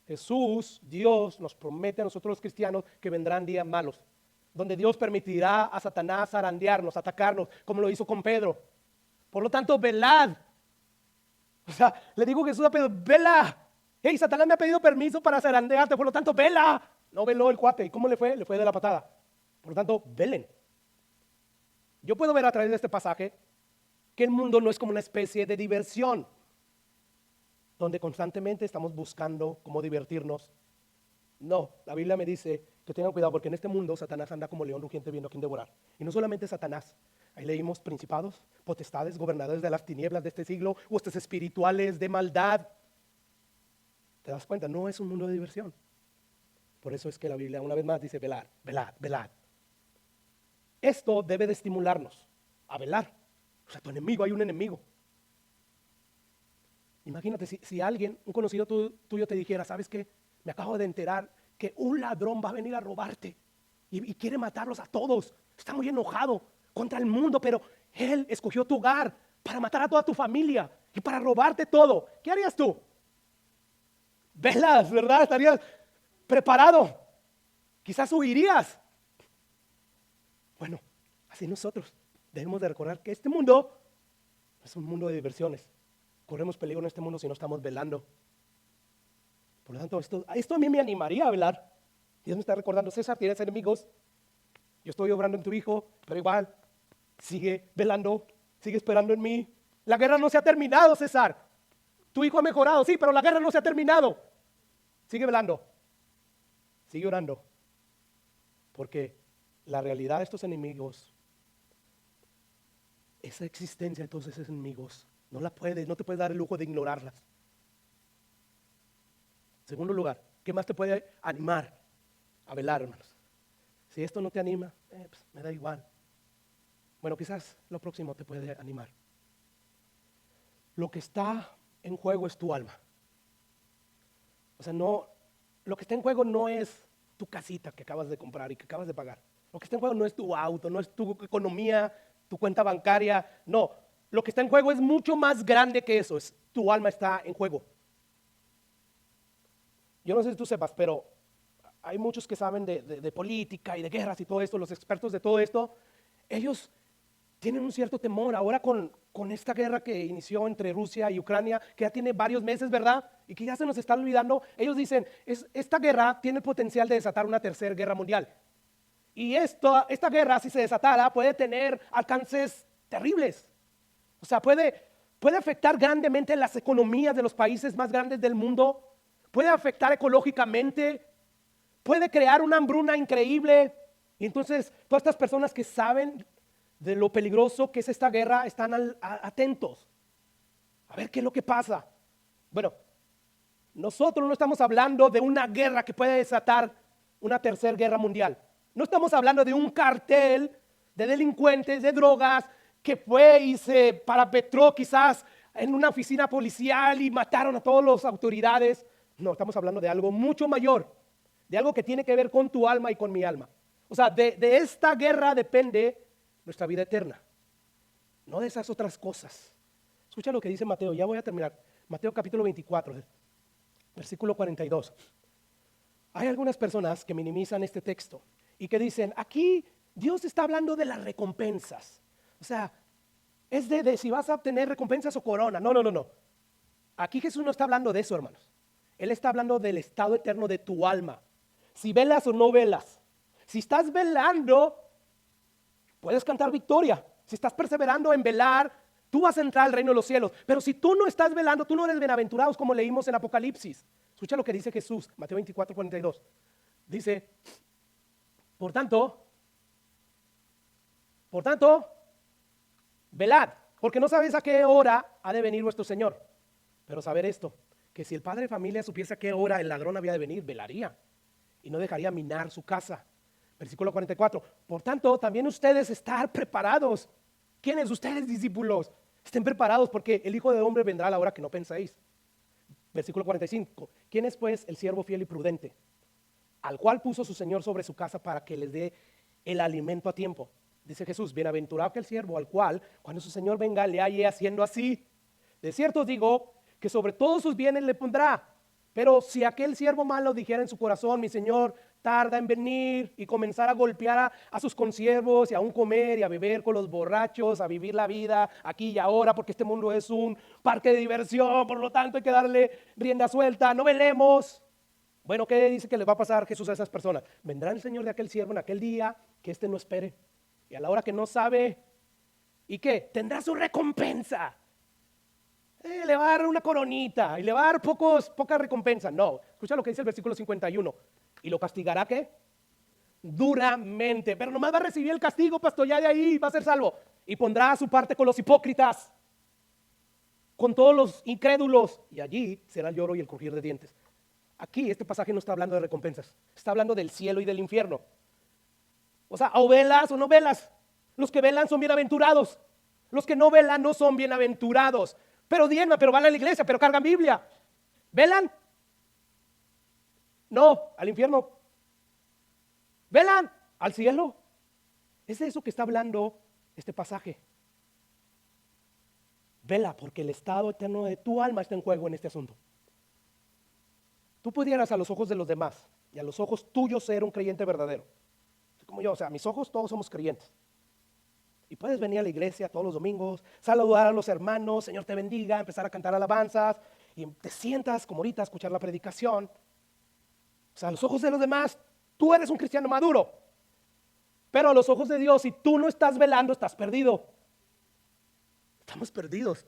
Speaker 1: Jesús, Dios, nos promete a nosotros los cristianos que vendrán días malos, donde Dios permitirá a Satanás zarandearnos, atacarnos, como lo hizo con Pedro. Por lo tanto, velad. O sea, le digo a Jesús a Pedro, vela. Hey, Satanás me ha pedido permiso para zarandearte, por lo tanto, vela. No veló el cuate. ¿Y cómo le fue? Le fue de la patada. Por lo tanto, velen. Yo puedo ver a través de este pasaje que el mundo no es como una especie de diversión, donde constantemente estamos buscando cómo divertirnos. No, la Biblia me dice que tengan cuidado porque en este mundo Satanás anda como león rugiente viendo a quién devorar. Y no solamente Satanás, ahí leímos principados, potestades, gobernadores de las tinieblas de este siglo, huestes espirituales de maldad. ¿Te das cuenta? No es un mundo de diversión. Por eso es que la Biblia una vez más dice velad, velad, velad. Esto debe de estimularnos a velar. O sea, tu enemigo, hay un enemigo. Imagínate si alguien, un conocido tuyo te dijera, ¿sabes qué? Me acabo de enterar que un ladrón va a venir a robarte y quiere matarlos a todos. Está muy enojado contra el mundo, pero él escogió tu hogar para matar a toda tu familia y para robarte todo. ¿Qué harías tú? Velas, ¿verdad? Estarías preparado. Quizás huirías. Bueno, así nosotros debemos de recordar que este mundo es un mundo de diversiones. Corremos peligro en este mundo si no estamos velando. Por lo tanto, esto a mí me animaría a velar. Dios me está recordando, César, tienes enemigos. Yo estoy obrando en tu hijo, pero igual, sigue velando, sigue esperando en mí. La guerra no se ha terminado, César. Tu hijo ha mejorado, sí, pero la guerra no se ha terminado. Sigue velando, sigue orando. Porque la realidad de estos enemigos, esa existencia de todos esos enemigos, no te puedes dar el lujo de ignorarlas. Segundo lugar, ¿qué más te puede animar a velar, hermanos? Si esto no te anima, pues me da igual. Bueno, quizás lo próximo te puede animar. Lo que está en juego es tu alma. O sea, lo que está en juego no es tu casita que acabas de comprar y que acabas de pagar. Lo que está en juego no es tu auto, no es tu economía, tu cuenta bancaria, no. Lo que está en juego es mucho más grande que eso, tu alma está en juego. Yo no sé si tú sepas, pero hay muchos que saben de política y de guerras y todo esto, los expertos de todo esto, ellos tienen un cierto temor ahora con esta guerra que inició entre Rusia y Ucrania, que ya tiene varios meses, ¿verdad? Y que ya se nos está olvidando. Ellos dicen, esta guerra tiene el potencial de desatar una tercera guerra mundial. Y esta guerra, si se desatara, puede tener alcances terribles. O sea, puede afectar grandemente las economías de los países más grandes del mundo, puede afectar ecológicamente, puede crear una hambruna increíble. Y entonces todas estas personas que saben de lo peligroso que es esta guerra están atentos a ver qué es lo que pasa. Bueno, nosotros no estamos hablando de una guerra que puede desatar una tercera guerra mundial. No estamos hablando de un cartel de delincuentes, de drogas, que fue y se parapetró quizás en una oficina policial y mataron a todas las autoridades. No, estamos hablando de algo mucho mayor, de algo que tiene que ver con tu alma y con mi alma. O sea, de esta guerra depende nuestra vida eterna, no de esas otras cosas. Escucha lo que dice Mateo, ya voy a terminar. Mateo capítulo 24, versículo 42. Hay algunas personas que minimizan este texto y que dicen, aquí Dios está hablando de las recompensas. O sea, es de si vas a obtener recompensas o corona. No. Aquí Jesús no está hablando de eso, hermanos. Él está hablando del estado eterno de tu alma. Si velas o no velas. Si estás velando, puedes cantar victoria. Si estás perseverando en velar, tú vas a entrar al reino de los cielos. Pero si tú no estás velando, tú no eres bienaventurado, como leímos en Apocalipsis. Escucha lo que dice Jesús, Mateo 24, 42. Dice, por tanto, velad, porque no sabéis a qué hora ha de venir vuestro Señor. Pero saber esto, que si el padre de familia supiese a qué hora el ladrón había de venir, velaría y no dejaría minar su casa. Versículo 44. Por tanto, también ustedes estar preparados. ¿Quiénes? Ustedes, discípulos. Estén preparados porque el Hijo del Hombre vendrá a la hora que no pensáis. Versículo 45. ¿Quién es pues el siervo fiel y prudente, al cual puso su Señor sobre su casa para que les dé el alimento a tiempo? Dice Jesús, bienaventurado que el siervo al cual, cuando su Señor venga, le halle haciendo así. De cierto os digo que sobre todos sus bienes le pondrá. Pero si aquel siervo malo dijera en su corazón, mi Señor tarda en venir, y comenzar a golpear a sus consiervos y a comer y a beber con los borrachos, a vivir la vida aquí y ahora, porque este mundo es un parque de diversión, por lo tanto hay que darle rienda suelta, no velemos. Bueno, ¿qué dice que le va a pasar Jesús a esas personas? Vendrá el Señor de aquel siervo en aquel día que éste no espere, y a la hora que no sabe, ¿y qué? Tendrá su recompensa. Le va a dar una coronita y le va a dar poca recompensa. No, escucha lo que dice el versículo 51. ¿Y lo castigará qué? Duramente. Pero nomás va a recibir el castigo, pastor, ya de ahí va a ser salvo. Y pondrá a su parte con los hipócritas, con todos los incrédulos, y allí será el lloro y el crujir de dientes. Aquí este pasaje no está hablando de recompensas, está hablando del cielo y del infierno. O sea, o velas o no velas. Los que velan son bienaventurados, los que no velan no son bienaventurados. Pero diezman, pero van a la iglesia, pero cargan Biblia. ¿Velan? No, al infierno. ¿Velan? Al cielo. Es de eso que está hablando este pasaje. Vela, porque el estado eterno de tu alma está en juego en este asunto. Tú pudieras a los ojos de los demás y a los ojos tuyos ser un creyente verdadero. Como yo, o sea, a mis ojos todos somos creyentes. Y puedes venir a la iglesia todos los domingos, saludar a los hermanos, Señor te bendiga, empezar a cantar alabanzas, y te sientas como ahorita a escuchar la predicación. O sea, a los ojos de los demás, tú eres un cristiano maduro. Pero a los ojos de Dios, si tú no estás velando, estás perdido. Estamos perdidos.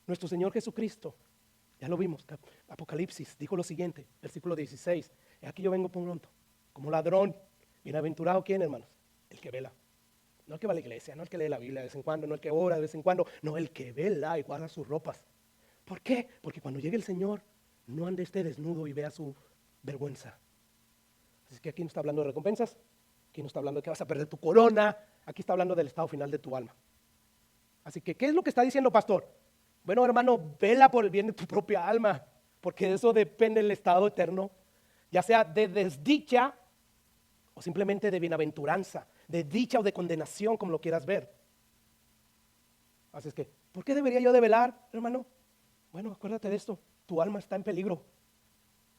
Speaker 1: Nuestro Señor Jesucristo, ya lo vimos, Apocalipsis, dijo lo siguiente, versículo 16. Aquí yo vengo pronto, como ladrón. Bienaventurado, ¿quién, hermanos? El que vela. No el que va a la iglesia, no el que lee la Biblia de vez en cuando, no el que ora de vez en cuando, no el que vela y guarda sus ropas. ¿Por qué? Porque cuando llegue el Señor, no ande este desnudo y vea su vergüenza. Así que aquí no está hablando de recompensas, aquí no está hablando de que vas a perder tu corona, aquí está hablando del estado final de tu alma. Así que, ¿qué es lo que está diciendo, pastor? Bueno, hermano, vela por el bien de tu propia alma, porque de eso depende el estado eterno, ya sea de desdicha o simplemente de bienaventuranza, de dicha o de condenación, como lo quieras ver. Así es que, ¿por qué debería yo de velar, hermano? Bueno, acuérdate de esto, tu alma está en peligro.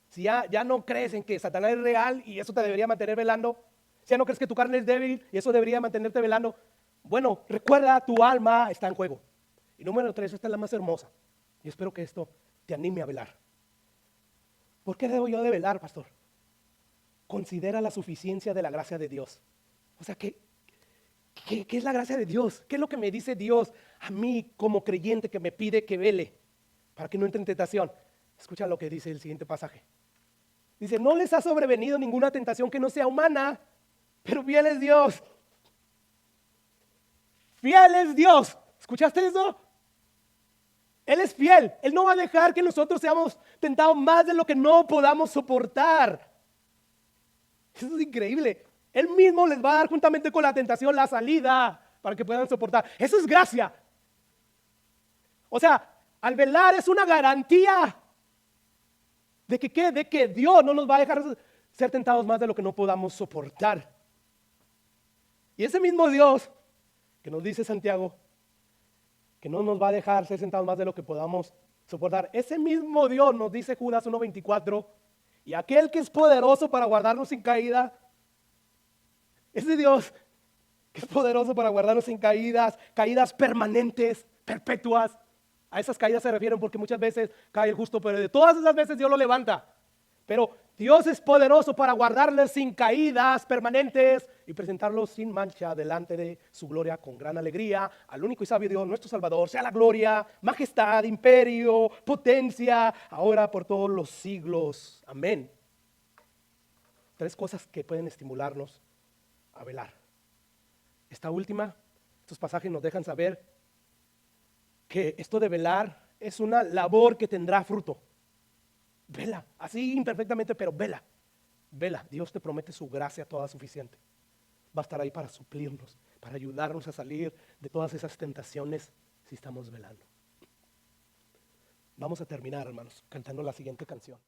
Speaker 1: Si ya no crees en que Satanás es real y eso te debería mantener velando, si ya no crees que tu carne es débil y eso debería mantenerte velando, bueno, recuerda, tu alma está en juego. Y número 3, esta es la más hermosa. Y espero que esto te anime a velar. ¿Por qué debo yo de velar, pastor? Considera la suficiencia de la gracia de Dios. O sea, ¿qué es la gracia de Dios? ¿Qué es lo que me dice Dios a mí como creyente que me pide que vele para que no entre en tentación? Escucha lo que dice el siguiente pasaje. Dice, no les ha sobrevenido ninguna tentación que no sea humana, pero fiel es Dios. Fiel es Dios. ¿Escuchaste eso? Él es fiel. Él no va a dejar que nosotros seamos tentados más de lo que no podamos soportar. Eso es increíble. Él mismo les va a dar juntamente con la tentación la salida para que puedan soportar. Eso es gracia. O sea, al velar es una garantía de que, ¿qué? De que Dios no nos va a dejar ser tentados más de lo que no podamos soportar. Y ese mismo Dios que nos dice Santiago, que no nos va a dejar ser sentados más de lo que podamos soportar. Ese mismo Dios nos dice Judas 1:24, y aquel que es poderoso para guardarnos sin caída, ese Dios que es poderoso para guardarnos sin caídas permanentes, perpetuas. A esas caídas se refieren porque muchas veces cae el justo, pero de todas esas veces Dios lo levanta. Pero Dios es poderoso para guardarles sin caídas permanentes y presentarlos sin mancha delante de su gloria con gran alegría. Al único y sabio Dios, nuestro Salvador, sea la gloria, majestad, imperio, potencia, ahora por todos los siglos. Amén. 3 cosas que pueden estimularnos a velar. Esta última, estos pasajes nos dejan saber que esto de velar es una labor que tendrá fruto. Vela, así imperfectamente, pero vela. Vela, Dios te promete su gracia toda suficiente. Va a estar ahí para suplirnos, para ayudarnos a salir de todas esas tentaciones si estamos velando. Vamos a terminar, hermanos, cantando la siguiente canción.